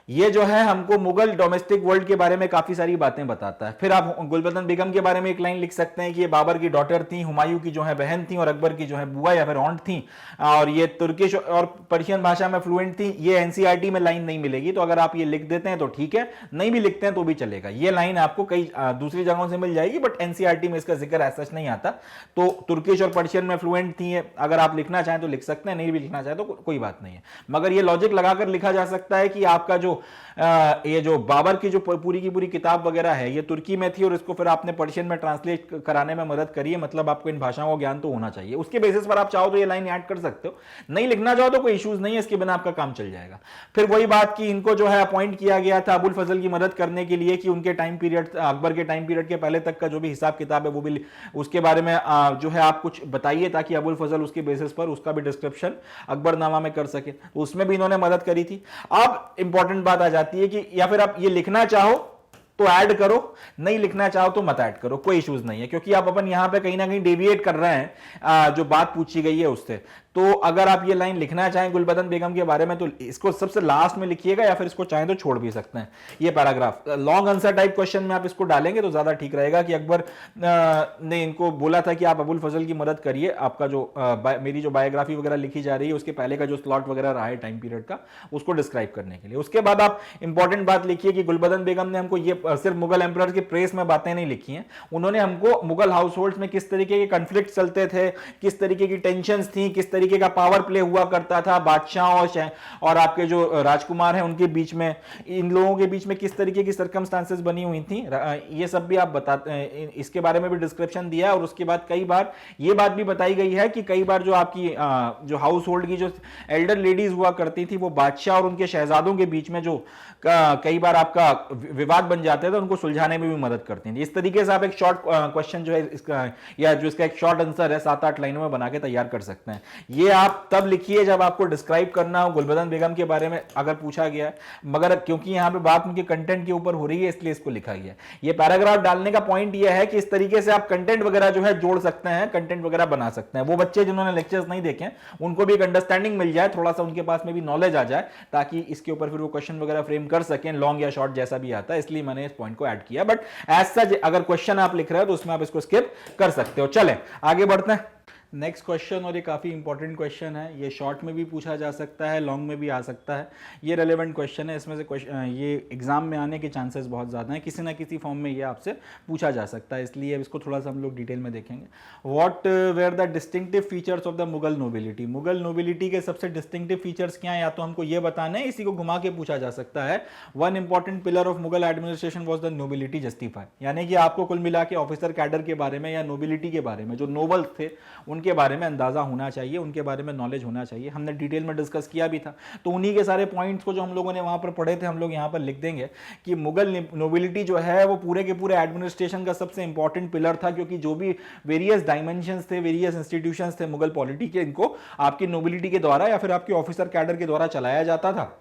Speaker 1: ये जो है हमको मुगल डोमेस्टिक वर्ल्ड के बारे में काफी सारी बातें बताता है। फिर आप गुलबदन बेगम के बारे में एक लाइन लिख सकते हैं कि ये बाबर की डॉटर थी, हुमायूं की जो है बहन थी, और अकबर की जो है बुआ या फिर ऑन्ट थी, और ये तुर्किश और पर्शियन भाषा में फ्लुएंट थी। ये एनसीईआरटी में लाइन नहीं मिलेगी, तो अगर आप ये लिख देते हैं तो ठीक है, नहीं भी लिखते हैं तो भी चलेगा। ये लाइन आपको कई दूसरी जगहों से मिल जाएगी, बट एनसीईआरटी में इसका जिक्र ऐसा नहीं आता। तो तुर्किश और पर्शियन में फ्लुएंट थी, अगर आप लिखना चाहें तो लिख सकते हैं, नहीं भी लिखना चाहें तो कोई बात नहीं है। मगर ये लॉजिक लगाकर लिखा जा सकता है कि आपका जो ये जो बाबर की जो पूरी की पूरी किताब वगैरह है, ये तुर्की में थी और इसको फिर आपने पर्शियन में ट्रांसलेट कराने में मदद करी है, मतलब आपको इन भाषाओं का ज्ञान तो होना चाहिए। उसके बेसिस पर आप चाहो तो ये लाइन ऐड कर सकते हो, नहीं लिखना चाहो तो कोई इश्यूज नहीं है, इसके बिना आपका काम चल जाएगा। फिर वही बात कि इनको जो है अपॉइंट किया गया था अबुल फजल की मदद करने के लिए, कि उनके टाइम पीरियड, अकबर के टाइम पीरियड के पहले तक का जो भी हिसाब किताब है वो भी उसके बारे में जो है आप कुछ बताइए, ताकि अबुल फजल उसके बेसिस पर उसका भी डिस्क्रिप्शन अकबरनामा में कर सके। तो उसमें भी इन्होंने मदद करी थी। अब इंपॉर्टेंट बात आ जाती है कि या फिर आप ये लिखना चाहो तो ऐड करो, नहीं लिखना चाहो तो मत ऐड करो, कोई इश्यूज नहीं है, क्योंकि आप अपन यहां पे कहीं ना कहीं डेविएट कर रहे हैं जो बात पूछी गई है उससे। तो अगर आप ये लाइन लिखना चाहें गुलबदन बेगम के बारे में तो इसको सबसे लास्ट में लिखिएगा, या फिर इसको चाहें तो छोड़ भी सकते हैं। ये paragraph long answer type question में आप इसको डालेंगे तो ज्यादा ठीक रहेगा, कि अकबर ने इनको बोला था कि आप अबुल फजल की मदद करिए, आपका जो मेरी जो बायोग्राफी वगैरह लिखी जा रही है उसके पहले का जो स्लॉट वगैरह रहा है टाइम पीरियड का, उसको डिस्क्राइब करने के लिए। उसके बाद आप इंपॉर्टेंट बात लिखिए कि गुलबदन बेगम ने हमको ये सिर्फ मुगल एम्परर के प्रेस में बातें नहीं लिखी हैं, उन्होंने हमको मुगल हाउस होल्ड में किस तरीके के कॉन्फ्लिक्ट चलते थे, किस तरीके की टेंशंस थी, किस तरीके का पावर प्ले हुआ करता था बादशाह और आपके जो राजकुमार हैं उनके बीच में, इन लोगों के बीच में किस तरीके की सर्कमस्टांसेस बनी हुई थी, ये सब भी आप बताते हैं, इसके बारे में भी डिस्क्रिप्शन दिया। और उसके बाद कई बार ये बात भी बताई गई है कि कई बार जो आपकी जो हाउस होल्ड की जो एल्डर लेडीज हुआ करती थी, वो बादशाह और उनके शहजादों के बीच में जो कई बार आपका विवाद बन जाते थे, उनको सुलझाने में भी मदद करती थी। इस तरीके से आप एक शॉर्ट क्वेश्चन जो है इसका, या जो इसका एक शॉर्ट आंसर है 7-8 लाइनों में बना के तैयार कर सकते हैं। ये आप तब लिखिए जब आपको डिस्क्राइब करना हो गुलबदन बेगम के बारे में अगर पूछा गया है, मगर क्योंकि यहाँ पे बात उनके कंटेंट के ऊपर हो रही है इसलिए इसको लिखा गया। ये पैराग्राफ डालने का पॉइंट ये है कि इस तरीके से आप कंटेंट वगैरह जो है जोड़ सकते हैं, कंटेंट वगैरह बना सकते हैं। वो बच्चे जिन्होंने लेक्चर्स नहीं देखे उनको भी एक अंडरस्टैंडिंग मिल जाए, थोड़ा सा उनके पास में भी नॉलेज आ जाए, ताकि इसके ऊपर फिर वो क्वेश्चन वगैरह फ्रेम कर सकें, लॉन्ग या शॉर्ट जैसा भी आता है। इसलिए मैंने इस पॉइंट को ऐड किया। बट एज सच अगर क्वेश्चन आप लिख रहे हो तो उसमें आप इसको स्किप कर सकते हो। चलें आगे बढ़ते हैं। नेक्स्ट क्वेश्चन, और ये काफ़ी इंपॉर्टेंट क्वेश्चन है, ये शॉर्ट में भी पूछा जा सकता है, लॉन्ग में भी आ सकता है। ये रेलेवेंट क्वेश्चन है, इसमें से ये एग्जाम में आने के चांसेस बहुत ज़्यादा हैं, किसी ना किसी फॉर्म में ये आपसे पूछा जा सकता है, इसलिए इसको थोड़ा सा हम लोग डिटेल में देखेंगे। What were the distinctive features of the Mughal nobility, Mughal nobility के सबसे डिस्टिंक्टिव फीचर्स क्या हैं, या तो हमको ये बताना है, इसी को घुमा के पूछा जा सकता है। One important pillar of Mughal administration was the nobility justify, यानी कि आपको कुल मिला के ऑफिसर कैडर के बारे में या नोबिलिटी के बारे में, जो नोबल थे उनके बारे में अंदाजा होना चाहिए, उनके बारे में नॉलेज होना चाहिए। हमने डिटेल में डिस्कस किया भी था, तो उन्हीं के सारे पॉइंट्स को जो हम लोगों ने वहां पर पढ़े थे हम लोग यहां पर लिख देंगे कि मुगल नोबिलिटी जो है वो पूरे के पूरे एडमिनिस्ट्रेशन का सबसे इंपॉर्टेंट पिलर था, क्योंकि जो भी वेरियस डायमेंशंस थे, वेरियस इंस्टीट्यूशंस थे मुगल पॉलिटी के, इनको आपकी नोबिलिटी के द्वारा या फिर आपके ऑफिसर कैडर के द्वारा चलाया जाता था,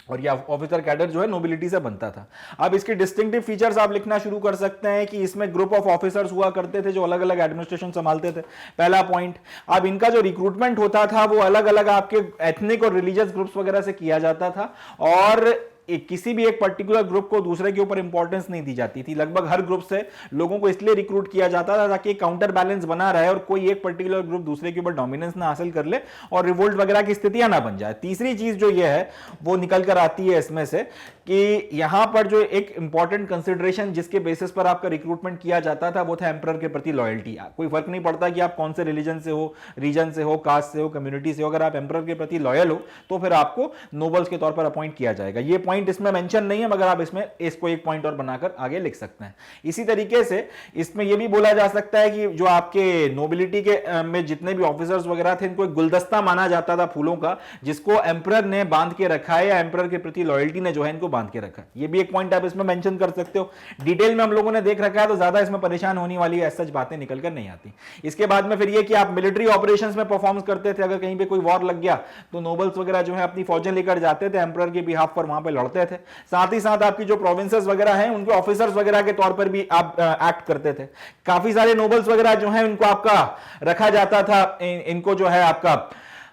Speaker 1: और ये ऑफिसर कैडर जो है नोबिलिटी से बनता था। अब इसके डिस्टिंक्टिव फीचर्स आप लिखना शुरू कर सकते हैं कि इसमें ग्रुप ऑफ ऑफिसर्स हुआ करते थे जो अलग अलग एडमिनिस्ट्रेशन संभालते थे, पहला पॉइंट। अब इनका जो रिक्रूटमेंट होता था वो अलग अलग आपके एथनिक और रिलीजियस ग्रुप्स वगैरह से किया जाता था, और किसी भी एक पर्टिकुलर ग्रुप को दूसरे के ऊपर इंपॉर्टेंस नहीं दी जाती थी। लगभग हर ग्रुप से लोगों को इसलिए रिक्रूट किया जाता था ताकि काउंटर बैलेंस बना रहे और कोई एक पर्टिकुलर ग्रुप दूसरे के ऊपर डोमिनेंस ना हासिल कर ले और रिवोल्ट वगैरह की स्थितियां ना बन जाए। तीसरी चीज जो ये है वो निकल कर आती है इसमें से कि यहां पर जो एक इंपॉर्टेंट कंसिडरेशन जिसके बेसिस पर आपका रिक्रूटमेंट किया जाता था वो था एम्परर के प्रति लॉयल्टी। कोई फर्क नहीं पड़ता कि आप कौन से रिलीजन से हो, रीजन से हो, कास्ट से हो, कम्युनिटी से हो, अगर आप एम्परर के प्रति लॉयल हो तो फिर आपको नोबल्स के तौर पर अपॉइंट किया जाएगा। ये पॉइंट इसमें मेंशन नहीं है, मगर आप इसमें इसको एक पॉइंट और बनाकर आगे लिख सकते हैं। इसी तरीके से इसमें यह भी बोला जा सकता है कि जो आपके नोबिलिटी के में जितने भी ऑफिसर्स वगैरह थे, इनको एक गुलदस्ता माना जाता था फूलों का, जिसको एम्परर ने बांध के रखा है या एम्परर के प्रति लॉयल्टी ने जो है इनको बांध के रखा है। ये भी एक पॉइंट आप इसमें मेंशन कर सकते हो। डिटेल में हम लोगों ने देख रखा है तो ज्यादा इसमें परेशान होने वाली है सच बातें निकल कर नहीं आती। इसके बाद में फिर ये कि आप मिलिट्री ऑपरेशंस में परफॉर्म करते थे, अगर कहीं पे कोई वॉर लग गया तो नोबल्स वगैरह जो है अपनी फौजें लेकर जाते थे, एम्परर के बिहाफ पर वहां पे लड़ते थे। साथ ही साथ आपकी जो प्रोविंसेस वगैरह हैं उनके ऑफिसर्स वगैरह के तौर पर भी आप एक्ट करते थे। काफी सारे नोबल्स वगैरह जो है इनको आपका रखा जाता था, इनको जो है आपका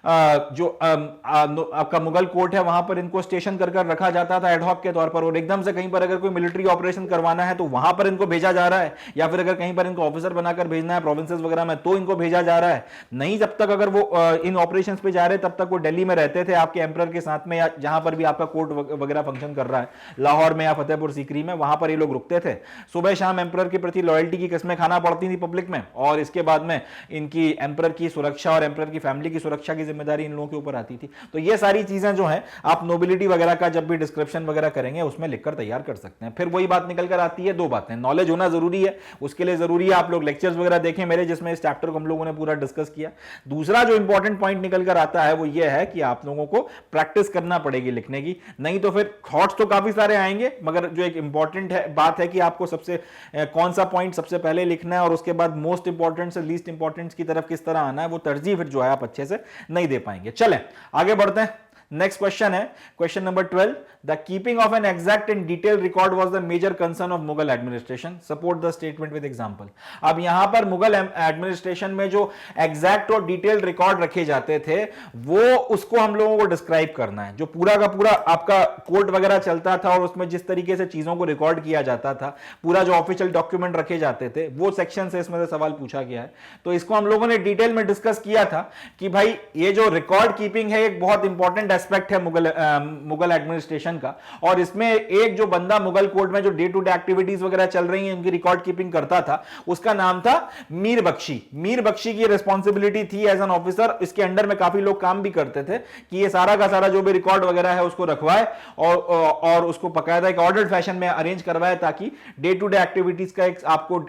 Speaker 1: आपका मुगल कोर्ट है वहां पर इनको स्टेशन कर रखा जाता था एडहॉक के तौर पर, और एकदम से कहीं पर अगर कोई मिलिट्री ऑपरेशन करवाना है तो वहां पर इनको भेजा जा रहा है, या फिर अगर कहीं पर इनको ऑफिसर बनाकर भेजना है प्रोविंसेस वगैरह में तो इनको भेजा जा रहा है। नहीं, जब तक अगर वो इन ऑपरेशंस पे जा रहे तब तक वो दिल्ली में रहते थे आपके एम्परर के साथ में, या जहां पर भी आपका कोर्ट वगैरह फंक्शन कर रहा है, लाहौर में या फतेहपुर सीकरी में, वहां पर ये लोग रुकते थे। सुबह शाम एम्परर के प्रति लॉयल्टी की किस्में खाना पड़ती थी पब्लिक में, और इसके बाद में इनकी एम्परर की सुरक्षा और एम्परर की फैमिली की सुरक्षा की जिम्मेदारी इन लोगों के ऊपर आती थी। तो ये सारी चीजें जो हैं आप नोबिलिटी वगैरह का जब भी डिस्क्रिप्शन वगैरह करेंगे उसमें लिखकर तैयार कर सकते हैं। फिर वही बात निकल कर आती है, दो बातें, नॉलेज होना जरूरी है, उसके लिए जरूरी है आप लोग लेक्चर्स वगैरह देखें मेरे, जिसमें इस चैप्टर को हम लोगों ने पूरा डिस्कस किया। दूसरा जो इंपॉर्टेंट पॉइंट निकल कर आता है वो ये है कि आप लोगों को प्रैक्टिस करना पड़ेगी लिखने की, नहीं तो फिर थॉट्स तो काफी सारे आएंगे, मगर जो एक इंपॉर्टेंट है बात है कि आपको सबसे कौन सा पॉइंट सबसे पहले लिखना है और उसके बाद मोस्ट इंपॉर्टेंट से लीस्ट इंपॉर्टेंट की तरफ किस तरह आना है, वो तरजीह फिर जो है आप अच्छे से नहीं दे पाएंगे। चलें आगे बढ़ते हैं। नेक्स्ट क्वेश्चन है question number 12। The keeping of an exact and detail record was the major concern of Mughal administration, support the statement with example. अब यहां पर मुगल एडमिनिस्ट्रेशन में जो एग्जैक्ट और डिटेल रिकॉर्ड रखे जाते थे वो उसको हम लोगों को डिस्क्राइब करना है। जो पूरा का पूरा आपका कोर्ट वगैरह चलता था और उसमें जिस तरीके से चीजों को रिकॉर्ड किया जाता था, पूरा जो ऑफिशियल डॉक्यूमेंट रखे जाते थे, वो सेक्शन से इसमें से सवाल पूछा गया है। तो इसको हम लोगों ने डिटेल में डिस्कस किया था कि भाई ये जो रिकॉर्ड कीपिंग है एक बहुत इंपॉर्टेंट एस्पेक्ट है मुगल एडमिनिस्ट्रेशन का, और इसमें एक जो बंदा मुगल कोर्ट में जो डे टू डे एक्टिविटीज वगैरह चल रही हैं उनकी रिकॉर्ड कीपिंग करता था, उसका नाम था मीर बख्शी। मीर बख्शी की रिस्पॉन्सिबिलिटी थी एज एन ऑफिसर, इसके अंडर में काफी लोग काम भी करते थे कि ये सारा का सारा जो भी रिकॉर्ड वगैरह है उसको रखवाए और उसको बकायदा एक ऑर्डर्ड फैशन में अरेंज करवाए, ताकि डे टू डे एक्टिविटीज का एक आपको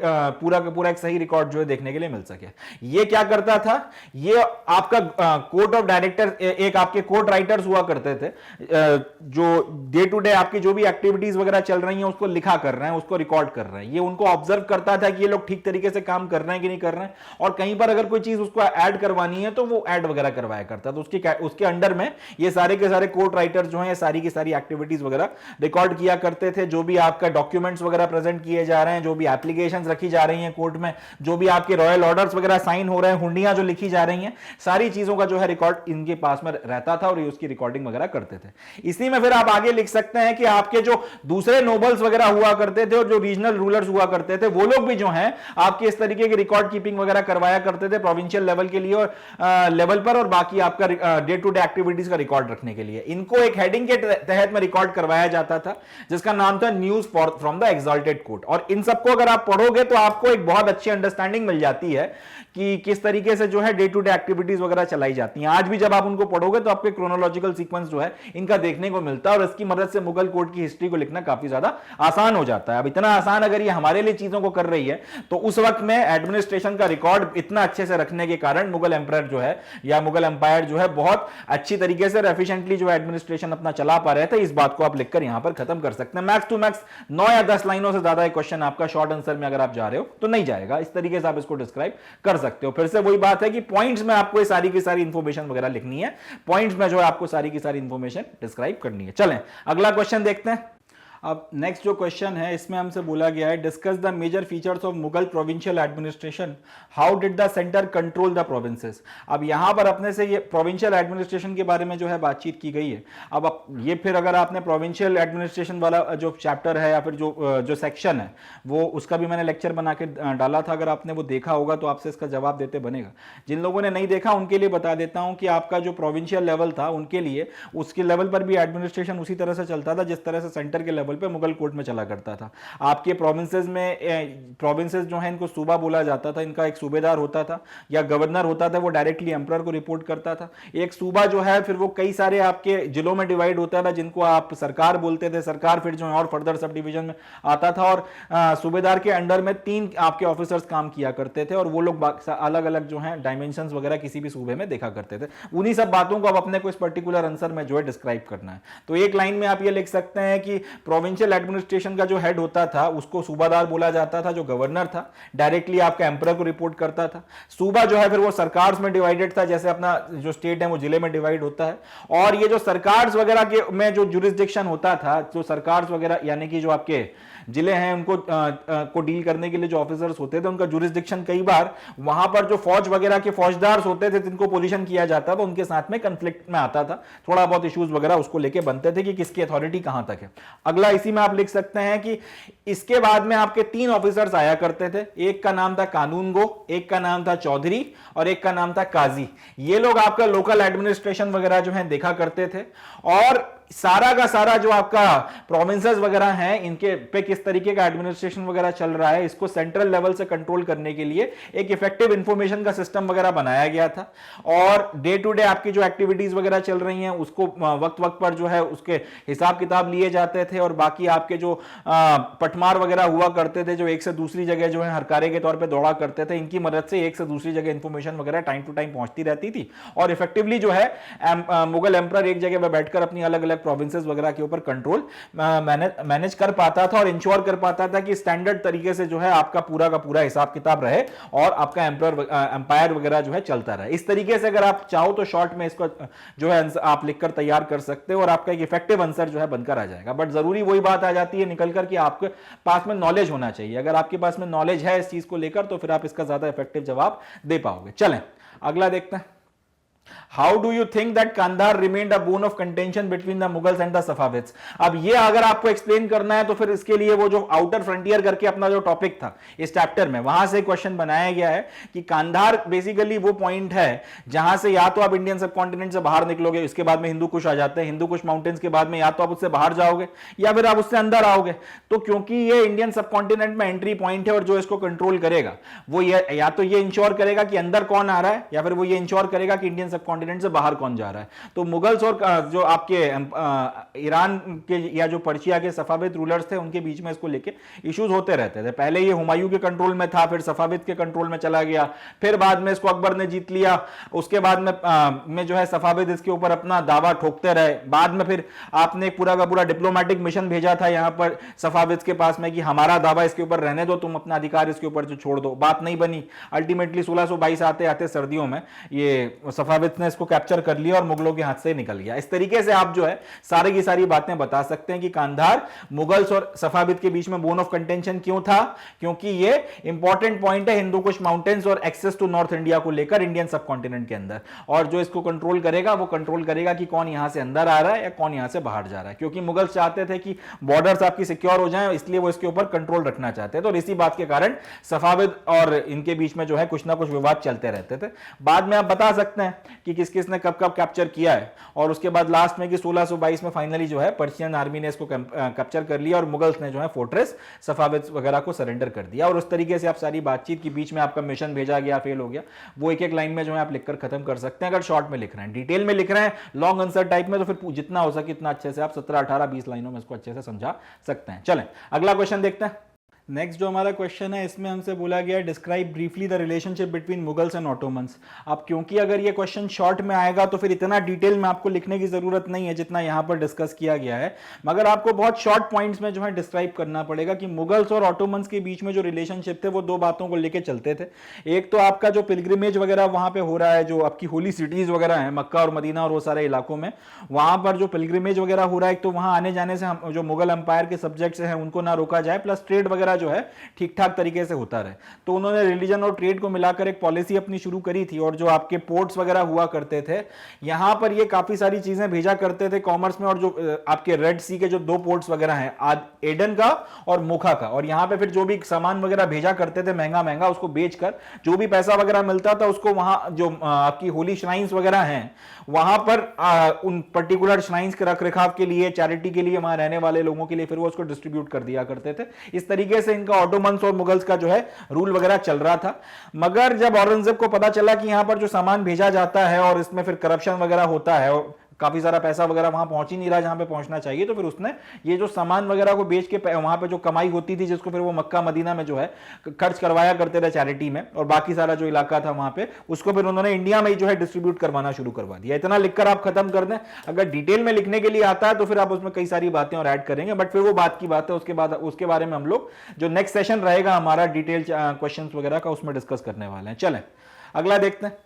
Speaker 1: पूरा का पूरा एक सही रिकॉर्ड जो है देखने के लिए मिल सके। ये क्या करता था, ये आपका कोर्ट ऑफ डायरेक्टर, एक आपके कोर्ट राइटर्स हुआ करते थे जो डे टू डे आपकी जो भी एक्टिविटीज वगैरह चल रही हैं उसको लिखा कर रहे हैं, उसको रिकॉर्ड कर रहे हैं। ये उनको ऑब्जर्व करता था कि ये लोग ठीक तरीके से काम कर रहे हैं कि नहीं कर रहे हैं, और कहीं पर अगर कोई चीज उसको ऐड करवानी है तो वो ऐड वगैरह करवाया करता। तो उसके अंडर में ये सारे के सारे कोर्ट राइटर्स जो हैं सारी की सारी एक्टिविटीज वगैरह रिकॉर्ड किया करते थे। जो भी आपका डॉक्यूमेंट्स वगैरह प्रेजेंट किए जा रहे हैं, जो भी एप्लीकेशंस रखी जा रही हैं कोर्ट में, जो भी आपके रॉयल ऑर्डर्स वगैरह साइन हो रहे हैं, हुंडियां जो लिखी जा रही हैं, सारी चीजों का जो है रिकॉर्ड इनके पास में रहता था और ये उसकी रिकॉर्डिंग वगैरह करते थे। इसी में फिर आप आगे लिख सकते हैं कि आपके जो दूसरे नोबल्स वगैरह हुआ करते थे और जो रीजनल रूलर्स हुआ करते थे, वो लोग भी जो हैं आपके इस तरीके की रिकॉर्ड कीपिंग वगैरह करवाया करते थे प्रोविंशियल लेवल के लिए और लेवल पर, और बाकी आपका डे टू डे एक्टिविटीज का रिकॉर्ड रखने के लिए इनको एक हेडिंग के तहत में रिकॉर्ड करवाया जाता था जिसका नाम था news from the exalted court. और इन सबको अगर आप पढ़ोगे तो आपको एक बहुत अच्छी अंडरस्टैंडिंग मिल जाती है कि किस तरीके से जो है डे टू डे एक्टिविटीज वगैरह चलाई जाती हैं। आज भी जब आप उनको पढ़ोगे तो आपके क्रोनोलॉजिकल सीक्वेंस जो है इनका देखने को मिलता है, और इसकी मदद से मुगल कोर्ट की हिस्ट्री को लिखना काफी ज्यादा आसान हो जाता है। अब इतना आसान अगर ये हमारे लिए चीजों को कर रही है, तो उस वक्त में एडमिनिस्ट्रेशन का रिकॉर्ड इतना अच्छे से रखने के कारण मुगल एम्पायर जो है या मुगल एम्पायर जो है बहुत अच्छी तरीके से एफिशिएंटली जो एडमिनिस्ट्रेशन अपना चला पा रहे थे। इस बात को आप लिखकर यहां पर खत्म कर सकते हैं। मैक्स टू मैक्स 9 या 10 लाइनों से ज्यादा एक क्वेश्चन आपका शॉर्ट आंसर में अगर आप जा रहे हो तो नहीं जाएगा। इस तरीके से आप इसको डिस्क्राइब कर सकते हो। फिर से वही बात है कि पॉइंट्स में आपको ये सारी की सारी इंफॉर्मेशन वगैरह लिखनी है, पॉइंट्स में जो है आपको सारी की सारी इंफॉर्मेशन डिस्क्राइब करनी है। चलें अगला क्वेश्चन देखते हैं। अब नेक्स्ट जो क्वेश्चन है इसमें हमसे बोला गया है discuss the major features of Mughal provincial administration, how did the centre control the provinces. अब यहां पर अपने से ये प्रोविंशियल एडमिनिस्ट्रेशन के बारे में जो है बातचीत की गई है। अब ये फिर अगर आपने प्रोविंशियल एडमिनिस्ट्रेशन वाला जो चैप्टर है या फिर जो सेक्शन है वो उसका भी मैंने लेक्चर बना के डाला था, अगर आपने वो देखा होगा तो आपसे इसका जवाब देते बनेगा। जिन लोगों ने नहीं देखा उनके लिए बता देता हूं कि आपका जो प्रोविंशियल लेवल था उनके लिए उसके लेवल पर भी एडमिनिस्ट्रेशन उसी तरह से चलता था जिस तरह से सेंटर के लेवल लेवल पे मुगल कोर्ट में चला करता था। आपके प्रोविंसेस में प्रोविंसेस जो है इनको सूबा बोला जाता था, इनका एक सूबेदार होता था या गवर्नर होता था, वो डायरेक्टली एम्परर को रिपोर्ट करता था। एक सूबा जो है फिर वो कई सारे आपके जिलों में डिवाइड होता था जिनको आप सरकार बोलते थे। सरकार फिर जो है और फर्दर सब डिवीजन में आता था और सूबेदार के अंडर में 3 आपके ऑफिसर्स काम किया करते थे और वो लोग अलग अलग जो है डायमेंशंस वगैरह किसी भी सूबे में देखा करते थे। उन्हीं सब बातों को अब अपने को इस पर्टिकुलर आंसर में जो है डिस्क्राइब करना है। तो एक लाइन में आप ये लिख सकते हैं कि प्रोविंशियल एडमिनिस्ट्रेशन का जो हेड होता था उसको सूबादार बोला जाता था, जो गवर्नर था, डायरेक्टली आपका एम्परर को रिपोर्ट करता था। सूबा जो है फिर वो सरकार में डिवाइडेड था, जैसे अपना जो स्टेट है वो जिले में डिवाइड होता है। और ये जो सरकार वगैरह के में जो जुरिस्डिक्शन होता था, जो सरकार वगैरह यानी कि जो आपके जिले हैं उनको को डील करने के लिए जो ऑफिसर्स होते थे उनका जुरिस्डिक्शन कई बार वहां पर जो फौज वगैरह के फौजदार होते थे जिनको पोजीशन किया जाता था उनके साथ में कंफ्लिक्ट में आता था। थोड़ा बहुत इश्यूज वगैरह उसको लेके बनते थे कि किसकी अथॉरिटी कहां तक है। अगला इसी में आप लिख सकते हैं कि इसके बाद में आपके 3 ऑफिसर्स आया करते थे। एक का नाम था कानून गो, एक का नाम था चौधरी और एक का नाम था काजी। ये लोग आपका लोकल एडमिनिस्ट्रेशन वगैरह जो है देखा करते थे और सारा का सारा जो आपका प्रोविंसेस वगैरह हैं इनके पे किस तरीके का एडमिनिस्ट्रेशन वगैरह चल रहा है इसको सेंट्रल लेवल से कंट्रोल करने के लिए एक इफेक्टिव इंफॉर्मेशन का सिस्टम वगैरह बनाया गया था। और डे टू डे आपकी जो एक्टिविटीज वगैरह चल रही हैं उसको वक्त वक्त पर जो है उसके हिसाब किताब लिए जाते थे। और बाकी आपके जो पटमार वगैरह हुआ करते थे जो एक से दूसरी जगह जो है हरकारे के तौर पर दौड़ा करते थे, इनकी मदद से एक से दूसरी जगह इंफॉर्मेशन वगैरह टाइम टू टाइम पहुंचती रहती थी और इफेक्टिवली जो है मुगल एम्परर एक जगह पर बैठकर अपनी अलग अलग प्रोविंसेस वगैरह के ऊपर कंट्रोल मैनेज कर पाता था और इंश्योर कर पाता था कि स्टैंडर्ड तरीके से जो है आपका पूरा का पूरा हिसाब किताब रहे और आपका एम्पायर वगैरह जो है चलता रहे। इस तरीके से अगर आप चाहो तो शॉर्ट में इसको जो है आप लिखकर तैयार कर सकते हो और आपका एक इफेक्टिव आंसर जो है बनकर आ जाएगा। बट जरूरी वही बात आ जाती है निकल कर कि आपके पास में नॉलेज होना चाहिए। अगर आपके पास में नॉलेज है इस चीज को लेकर तो फिर आप इसका ज्यादा इफेक्टिव जवाब दे पाओगे। चलें अगला देखते हैं। How do you think that Kandahar remained a bone of contention between the Mughals and the Safavids? अब ये अगर आपको एक्सप्लेन करना है तो फिर इसके लिए वो जो आउटर फ्रंटियर करके अपना जो टॉपिक था इस चैप्टर में वहां से क्वेश्चन बनाया गया है कि कांधार बेसिकली वो पॉइंट है जहां से या तो आप इंडियन सब कॉन्टिनेंट से बाहर निकलोगे, इसके बाद में हिंदू कुश आ जाते हैं, हिंदू कुश माउंटेन्स के बाद में या तो आप उससे बाहर जाओगे या फिर आप उससे अंदर आओगे। तो क्योंकि ये इंडियन सब कॉन्टिनेंट में एंट्री पॉइंट है और जो इसको कंट्रोल करेगा वो या तो ये इंश्योर करेगा कि अंदर कौन आ रहा है या फिर वो ये इंश्योर करेगा कि इंडियन सब कॉन्टिनेंट से बाहर कौन जा रहा है। तो मुगल्स और जो आपके ईरान के या जो पर्शिया के सफाविद रूलर्स थे उनके बीच में इसको लेके इश्यूज होते रहते थे। पहले ये हुमायूं के कंट्रोल में था, फिर सफाविद के कंट्रोल में चला गया, फिर बाद में इसको अकबर ने जीत लिया। उसके बाद में जो है सफाविद इसके ऊपर अपना दावा ठोकते रहे। बाद में फिर आपने पूरा का पूरा डिप्लोमेटिक मिशन भेजा था यहां पर सफाविद के पास में कि हमारा दावा इसके ऊपर रहने दो, तुम अपना अधिकार इसके ऊपर जो छोड़ दो। बात नहीं बनी। अल्टीमेटली 1622 आते आते सर्दियों में ये सफाविद ने इसको कैप्चर कर लिया और मुगलों के हाथ से निकल गया। इस तरीके से आप जो है सारी की सारी बातें बता सकते हैं कि कांधार मुगल्स और सफाविद के बीच में बोन ऑफ कंटेंशन क्यों था, क्योंकि ये इंपॉर्टेंट पॉइंट है हिंदू कुश माउंटेन्स और एक्सेस टू नॉर्थ इंडिया को लेकर इंडियन सब कॉन्टिनेंट के अंदर। और जो इसको कंट्रोल करेगा वो कंट्रोल करेगा कि कौन यहां से अंदर आ रहा है या कौन यहां से बाहर जा रहा है, क्योंकि मुगल्स चाहते थे कि बॉर्डर्स आपकी सिक्योर हो जाएं, इसलिए वो इसके ऊपर कंट्रोल रखना चाहते थे। और इसी बात के कारण सफाविद और इनके बीच में जो है कुछ ना कुछ विवाद चलते रहते थे। बाद में आप बता सकते हैं कि किस किस ने कब कब कैप्चर किया है और उसके बाद लास्ट में कि 1622 में फाइनली जो है पर्शियन आर्मी ने इसको कैप्चर कर लिया और मुगल्स ने जो है फोर्ट्रेस सफाविद वगैरह को सरेंडर कर दिया। और उस तरीके से आप सारी बातचीत के बीच में आपका मिशन भेजा गया, फेल हो गया, वो एक एक लाइन में जो है आप लिखकर खत्म कर सकते हैं। अगर शॉर्ट में लिख रहे हैं, डिटेल में लिख रहे हैं, लॉन्ग आंसर टाइप में, तो फिर जितना हो सके इतना अच्छे से आप 17, 18, 20 लाइनों में इसको अच्छे से समझा सकते हैं। चलें अगला क्वेश्चन देखते हैं। नेक्स्ट जो हमारा क्वेश्चन है इसमें हमसे बोला गया describe briefly the relationship between Mughals and Ottomans. अब क्योंकि अगर ये क्वेश्चन शॉर्ट में आएगा तो फिर इतना डिटेल में आपको लिखने की जरूरत नहीं है जितना यहां पर डिस्कस किया गया है, मगर आपको बहुत शॉर्ट पॉइंट्स में जो है डिस्क्राइब करना पड़ेगा कि मुगल्स और ऑटोमन्स के बीच में जो रिलेशनशिप थे वो 2 बातों को लेकर चलते थे। एक तो आपका जो पिलग्रिमेज वगैरह वहां पे हो रहा है, जो आपकी होली सिटीज वगैरह है मक्का और मदीना और वो सारे इलाकों में, वहां पर जो पिलग्रिमेज वगैरह हो रहा है, एक तो वहां आने जाने से जो मुगल अंपायर के सब्जेक्ट्स हैं उनको ना रोका जाए, प्लस ट्रेड वगैरह जो है ठीक ठाक तरीके से होता रहे। तो उन्होंने रिलीजन और ट्रेड को मिलाकर एक पॉलिसी अपनी शुरू करी थी, और जो आपके पोर्ट्स वगैरह हुआ करते थे यहां पर ये काफी सारी चीजें भेजा करते थे कॉमर्स में, और जो आपके रेड सी के जो 2 पोर्ट्स वगैरह हैं, एडन का और मोखा का, और यहां पे फिर जो भी सामान वगैरह भेजा करते थे महंगा महंगा, उसको बेचकर जो भी पैसा वगैरह मिलता था उसको वहां जो आपकी होली श्राइन्स वगैरह हैं वहां पर उन पर्टिकुलर श्राइन्स के रख रखाव के लिए, चैरिटी के लिए, वहां रहने वाले लोगों के लिए फिर वो उसको डिस्ट्रीब्यूट कर दिया करते थे। इस तरीके से इनका ऑटोमन्स और मुगल्स का जो है रूल वगैरह चल रहा था। मगर जब औरंगजेब को पता चला कि यहां पर जो सामान भेजा जाता है और इसमें फिर करप्शन वगैरह होता है और काफी सारा पैसा वगैरह वहां पहुंच ही नहीं रहा जहां पे पहुंचना चाहिए, तो फिर उसने ये जो सामान वगैरह को बेच के वहां पे जो कमाई होती थी जिसको फिर वो मक्का मदीना में जो है खर्च करवाया करते थे चैरिटी में, और बाकी सारा जो इलाका था वहां पे उसको फिर उन्होंने इंडिया में ही जो है डिस्ट्रीब्यूट करवाना शुरू करवा दिया। इतना लिखकर आप खत्म कर दें, अगर डिटेल में लिखने के लिए आता है तो फिर आप उसमें कई सारी बातें और ऐड करेंगे, बट फिर वो बात की बात है। उसके बाद उसके बारे में हम लोग जो नेक्स्ट सेशन रहेगा हमारा डिटेल क्वेश्चन वगैरह का उसमें डिस्कस करने वाले हैं। चलें अगला देखते हैं।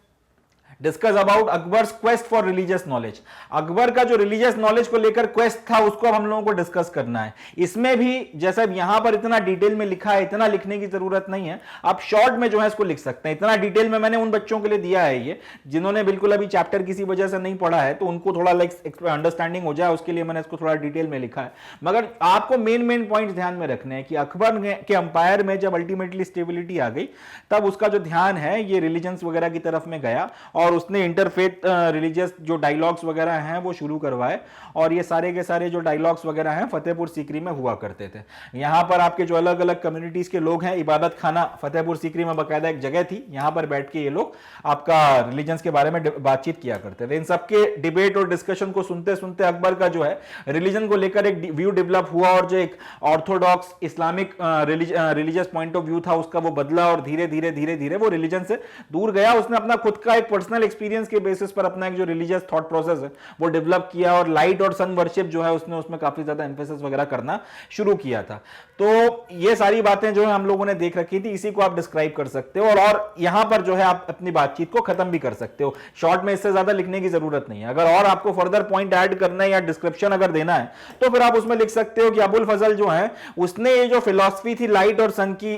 Speaker 1: Discuss about Akbar's quest for religious knowledge. Akbar का जो रिलीजियस नॉलेज को लेकर क्वेस्ट था उसको हम लोगों को डिस्कस करना है। इसमें भी जैसा यहां पर इतना डिटेल में लिखा है, इतना लिखने की जरूरत नहीं है, आप शॉर्ट में जो है इसको लिख सकते हैं। इतना डिटेल में मैंने उन बच्चों के लिए दिया है ये जिन्होंने बिल्कुल अभी चैप्टर किसी वजह से नहीं पढ़ा है, तो उनको थोड़ा अंडरस्टैंडिंग हो जाए उसके लिए मैंने इसको थोड़ा डिटेल में लिखा है। मगर आपको मेन पॉइंट ध्यान में रखने हैं कि अकबर के अंपायर में जब अल्टीमेटली स्टेबिलिटी आ गई तब उसका जो ध्यान है ये रिलीजन्स वगैरह की तरफ में गया, और उसने इंटरफेथ रिलीजियस जो डायलॉग्स वगैरह हैं वो शुरू करवाए, और ये सारे के सारे जो डायलॉग्स वगैरह हैं फतेहपुर सीकरी में हुआ करते थे। यहां पर आपके जो अलग अलग कम्युनिटीज के लोग हैं, इबादत खाना फतेहपुर सीकरी में बाकायदा एक जगह थी, यहां पर बैठ के ये लोग आपका रिलीजन्स के बारे में बातचीत किया करते थे। इन सबके डिबेट और डिस्कशन को सुनते सुनते अकबर का जो है रिलीजन को लेकर एक व्यू डेवलप हुआ, और जो एक Orthodox Islamic religious point of view था उसका वो बदला, और धीरे धीरे धीरे धीरे वो रिलीजन से दूर गया। उसने अपना खुद का एक पर्सनल एक्सपीरियंस के बेसिस पर अपना एक जो रिलीजियस थॉट प्रोसेस है वो डेवलप किया, और लाइट और सन वर्शिप जो है उसने उसमें काफी ज्यादा एम्फेसिस वगैरह करना शुरू किया था। तो ये सारी बातें जो है हम लोगों ने देख रखी थी, इसी को आप डिस्क्राइब कर सकते हो, और यहां पर जो है आप अपनी बातचीत को खत्म भी कर सकते हो। शॉर्ट में इससे ज्यादा लिखने की जरूरत नहीं है। अगर और आपको फर्दर पॉइंट ऐड करना है या डिस्क्रिप्शन अगर देना है तो फिर आप उसमें लिख सकते हो कि अबुल फजल जो है उसने ये जो फिलॉसफी थी लाइट और सन की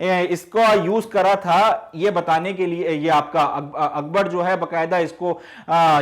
Speaker 1: इसको यूज करा था ये बताने के लिए, ये आपका अकबर जो है बाकायदा इसको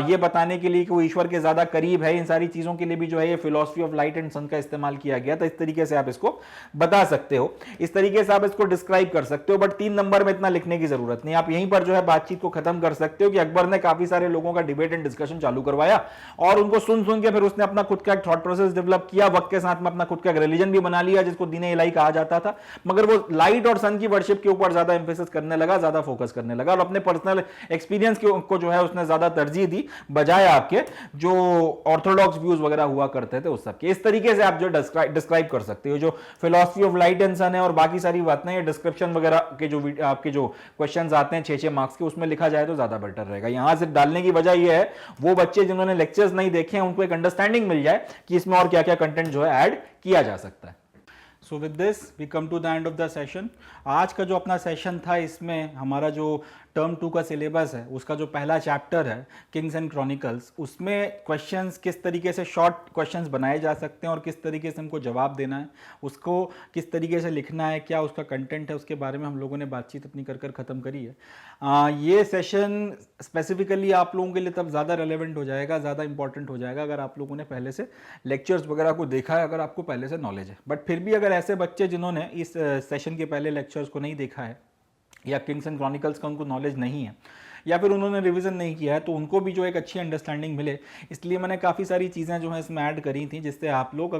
Speaker 1: ये बताने के लिए कि वो ईश्वर के ज्यादा करीब है, इन सारी चीजों के लिए भी जो है ये फिलॉसफी ऑफ लाइट एंड सन का इस्तेमाल किया गया था। इस तरीके से आप इसको बता सकते हो, इस तरीके से आप इसको डिस्क्राइब कर सकते हो, बट 3 नंबर में इतना लिखने की जरूरत नहीं। आप यहीं पर जो है बातचीत को खत्म कर सकते हो कि अकबर ने काफी सारे लोगों का डिबेट एंड डिस्कशन चालू करवाया, और उनको सुन सुन के फिर उसने अपना खुद का एक थॉट प्रोसेस डेवलप किया, वक्त के साथ में अपना खुद का एक रिलीजन भी बना लिया जिसको दीन इलाही कहा जाता था। मगर वो लाइट और सन की वर्शिप के ऊपर ज्यादा एम्फेसिस करने लगा, ज्यादा फोकस करने लगा, और अपने पर्सनल एक्सपीरियंस को जो है उसने ज्यादा तरजीह दी बजाय आपके जो ऑर्थोडॉक्स व्यूज वगैरह हुआ करते थे उस सब के। इस तरीके से आप जो डिस्क्राइब कर सकते हो जो फिलॉसफी ऑफ लाइट एंड सन है, और बाकी सारी बातें ये डिस्क्रिप्शन वगैरह के जो आपके जो क्वेश्चंस आते हैं 6-6 मार्क्स के उसमें लिखा जाए तो ज्यादा बेटर रहेगा। यहां से डालने की वजह यह है वो बच्चे जिन्होंने लेक्चर्स नहीं देखे हैं उनको एक अंडरस्टैंडिंग मिल जाए कि इसमें और क्या क्या कंटेंट जो है ऐड किया जा सकता है। So with this we come to the end of the session. आज का जो अपना सेशन था इसमें हमारा जो टर्म 2 का सिलेबस है उसका जो पहला चैप्टर है किंग्स एंड क्रॉनिकल्स, उसमें क्वेश्चंस किस तरीके से शॉर्ट क्वेश्चंस बनाए जा सकते हैं और किस तरीके से हमको जवाब देना है, उसको किस तरीके से लिखना है, क्या उसका कंटेंट है, उसके बारे में हम लोगों ने बातचीत अपनी कर ख़त्म करी है। ये सेशन स्पेसिफिकली आप लोगों के लिए तब ज़्यादा रेलेवेंट हो जाएगा, ज़्यादा इंपॉर्टेंट हो जाएगा अगर आप लोगों ने पहले से लेक्चर्स वगैरह को देखा है, अगर आपको पहले से नॉलेज है। बट फिर भी अगर ऐसे बच्चे जिन्होंने इस सेशन के पहले लेक्चर्स को नहीं देखा है या किंग्स एंड क्रॉनिकल्स का उनको नॉलेज नहीं है या फिर उन्होंने रिवीजन नहीं किया है, तो उनको भी जो एक अच्छी अंडरस्टैंडिंग मिले इसलिए मैंने काफ़ी सारी चीज़ें जो है इसमें ऐड करी थी जिससे आप लोग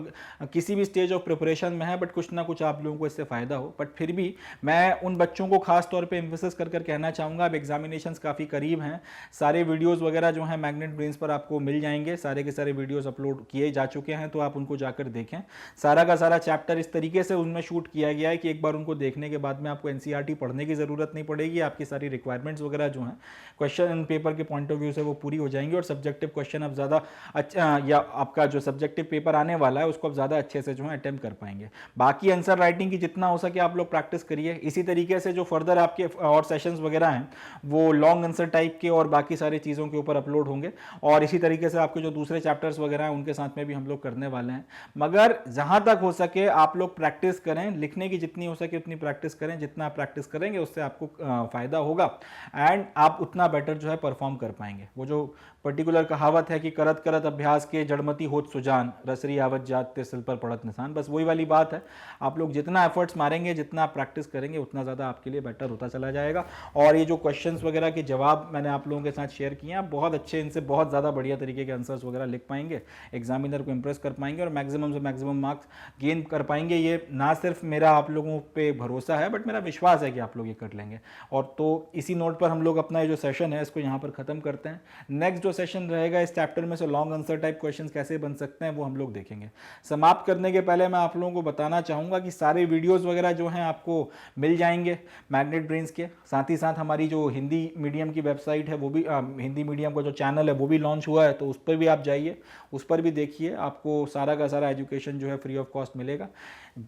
Speaker 1: किसी भी स्टेज ऑफ प्रिपरेशन में है बट कुछ ना कुछ आप लोगों को इससे फ़ायदा हो। बट फिर भी मैं उन बच्चों को खास तौर पे एम्फेसिस कर कहना चाहूँगा, अब एग्जामिनेशंस काफ़ी करीब हैं, सारे वीडियोज़ वगैरह जो हैं मैग्नेट ब्रेन्स पर आपको मिल जाएंगे, सारे के सारे वीडियोज़ अपलोड किए जा चुके हैं तो आप उनको जाकर देखें। सारा का सारा चैप्टर इस तरीके से उनमें शूट किया गया है कि एक बार उनको देखने के बाद में आपको NCERT पढ़ने की ज़रूरत नहीं पड़ेगी, आपकी सारी रिक्वायरमेंट्स वगैरह जो हैं क्वेश्चन पेपर के पॉइंट ऑफ व्यू से वो पूरी हो जाएंगी और सब्जेक्टिव क्वेश्चन अब ज़्यादा अच्छा या आपका जो सब्जेक्टिव पेपर आने वाला है उसको आप ज़्यादा अच्छे से जो है अटेम्प्ट कर पाएंगे। बाकी आंसर राइटिंग की जितना हो सके आप लोग प्रैक्टिस करिए। इसी तरीके से जो फर्दर आपके और सेशंस वगैरह हैं वो लॉन्ग आंसर टाइप के और बाकी सारी चीज़ों के ऊपर अपलोड होंगे और इसी तरीके से आपके जो दूसरे चैप्टर्स वगैरह हैं उनके साथ में भी हम लोग करने वाले हैं। मगर जहाँ तक हो सके आप लोग प्रैक्टिस करें, लिखने की जितनी हो सके उतनी प्रैक्टिस करें। जितना आप प्रैक्टिस करेंगे उससे आपको फ़ायदा होगा एंड आप उतना बेटर जो है परफॉर्म कर पाएंगे। वो जो पर्टिकुलर कहावत है कि करत करत अभ्यास के जड़मती होत सुजान, रसरी आवत जात ते सिल पर पड़त निशान, बस वही वाली बात है। आप लोग जितना एफर्ट्स मारेंगे, जितना आप प्रैक्टिस करेंगे उतना ज़्यादा आपके लिए बेटर होता चला जाएगा। और ये जो क्वेश्चंस वगैरह के जवाब मैंने आप लोगों के साथ शेयर किए हैं, आप बहुत अच्छे इनसे बहुत ज़्यादा बढ़िया तरीके के आंसर्स वगैरह लिख पाएंगे, एग्जामिनर को इंप्रेस कर पाएंगे और मैक्सिमम से मैक्सिमम मार्क्स गेन कर पाएंगे। ये ना सिर्फ मेरा आप लोगों पे भरोसा है बट मेरा विश्वास है कि आप लोग ये कर लेंगे। और तो इसी नोट पर हम लोग अपना ये जो सेशन है इसको यहाँ पर ख़त्म करते हैं। नेक्स्ट जो सेशन रहेगा इस चैप्टर में से लॉन्ग आंसर टाइप क्वेश्चंस कैसे बन सकते हैं वो हम लोग देखेंगे। समाप्त करने के पहले मैं आप लोगों को बताना चाहूँगा कि सारे वीडियोज़ वगैरह जो हैं आपको मिल जाएंगे मैग्नेट ब्रेन्स के। साथ ही साथ हमारी जो हिंदी मीडियम की वेबसाइट है वो भी हिंदी मीडियम का जो चैनल है वो भी लॉन्च हुआ है, तो उस पर भी आप जाइए, उस पर भी देखिए। आपको सारा का सारा एजुकेशन जो है फ्री ऑफ कॉस्ट मिलेगा।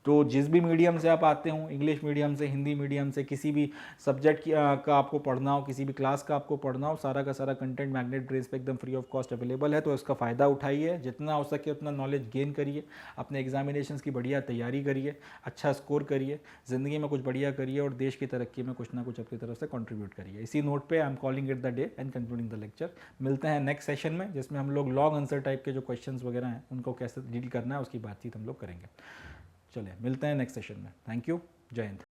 Speaker 1: तो जिस भी मीडियम से आप आते हो, इंग्लिश मीडियम से, हिंदी मीडियम से, किसी भी सब्जेक्ट का आपको पढ़ना हो, किसी भी क्लास का आपको पढ़ना हो, सारा का सारा कंटेंट मैग्नेट ब्रेन्स पे एकदम फ्री ऑफ कॉस्ट अवेलेबल है। तो इसका फ़ायदा उठाइए, जितना हो सके उतना नॉलेज गेन करिए, अपने एग्जामिनेशंस की बढ़िया तैयारी करिए, अच्छा स्कोर करिए, ज़िंदगी में कुछ बढ़िया करिए और देश की तरक्की में कुछ ना कुछ अपनी तरफ से कंट्रीब्यूट करिए। इसी नोट पे I am calling it the day and concluding the lecture. मिलते हैं नेक्स्ट सेशन में जिसमें हम लोग लॉन्ग आंसर टाइप के जो क्वेश्चंस वगैरह हैं उनको कैसे डील करना है उसकी बातचीत हम लोग करेंगे। चलिए मिलते हैं नेक्स्ट सेशन में। थैंक यू, जय हिंद।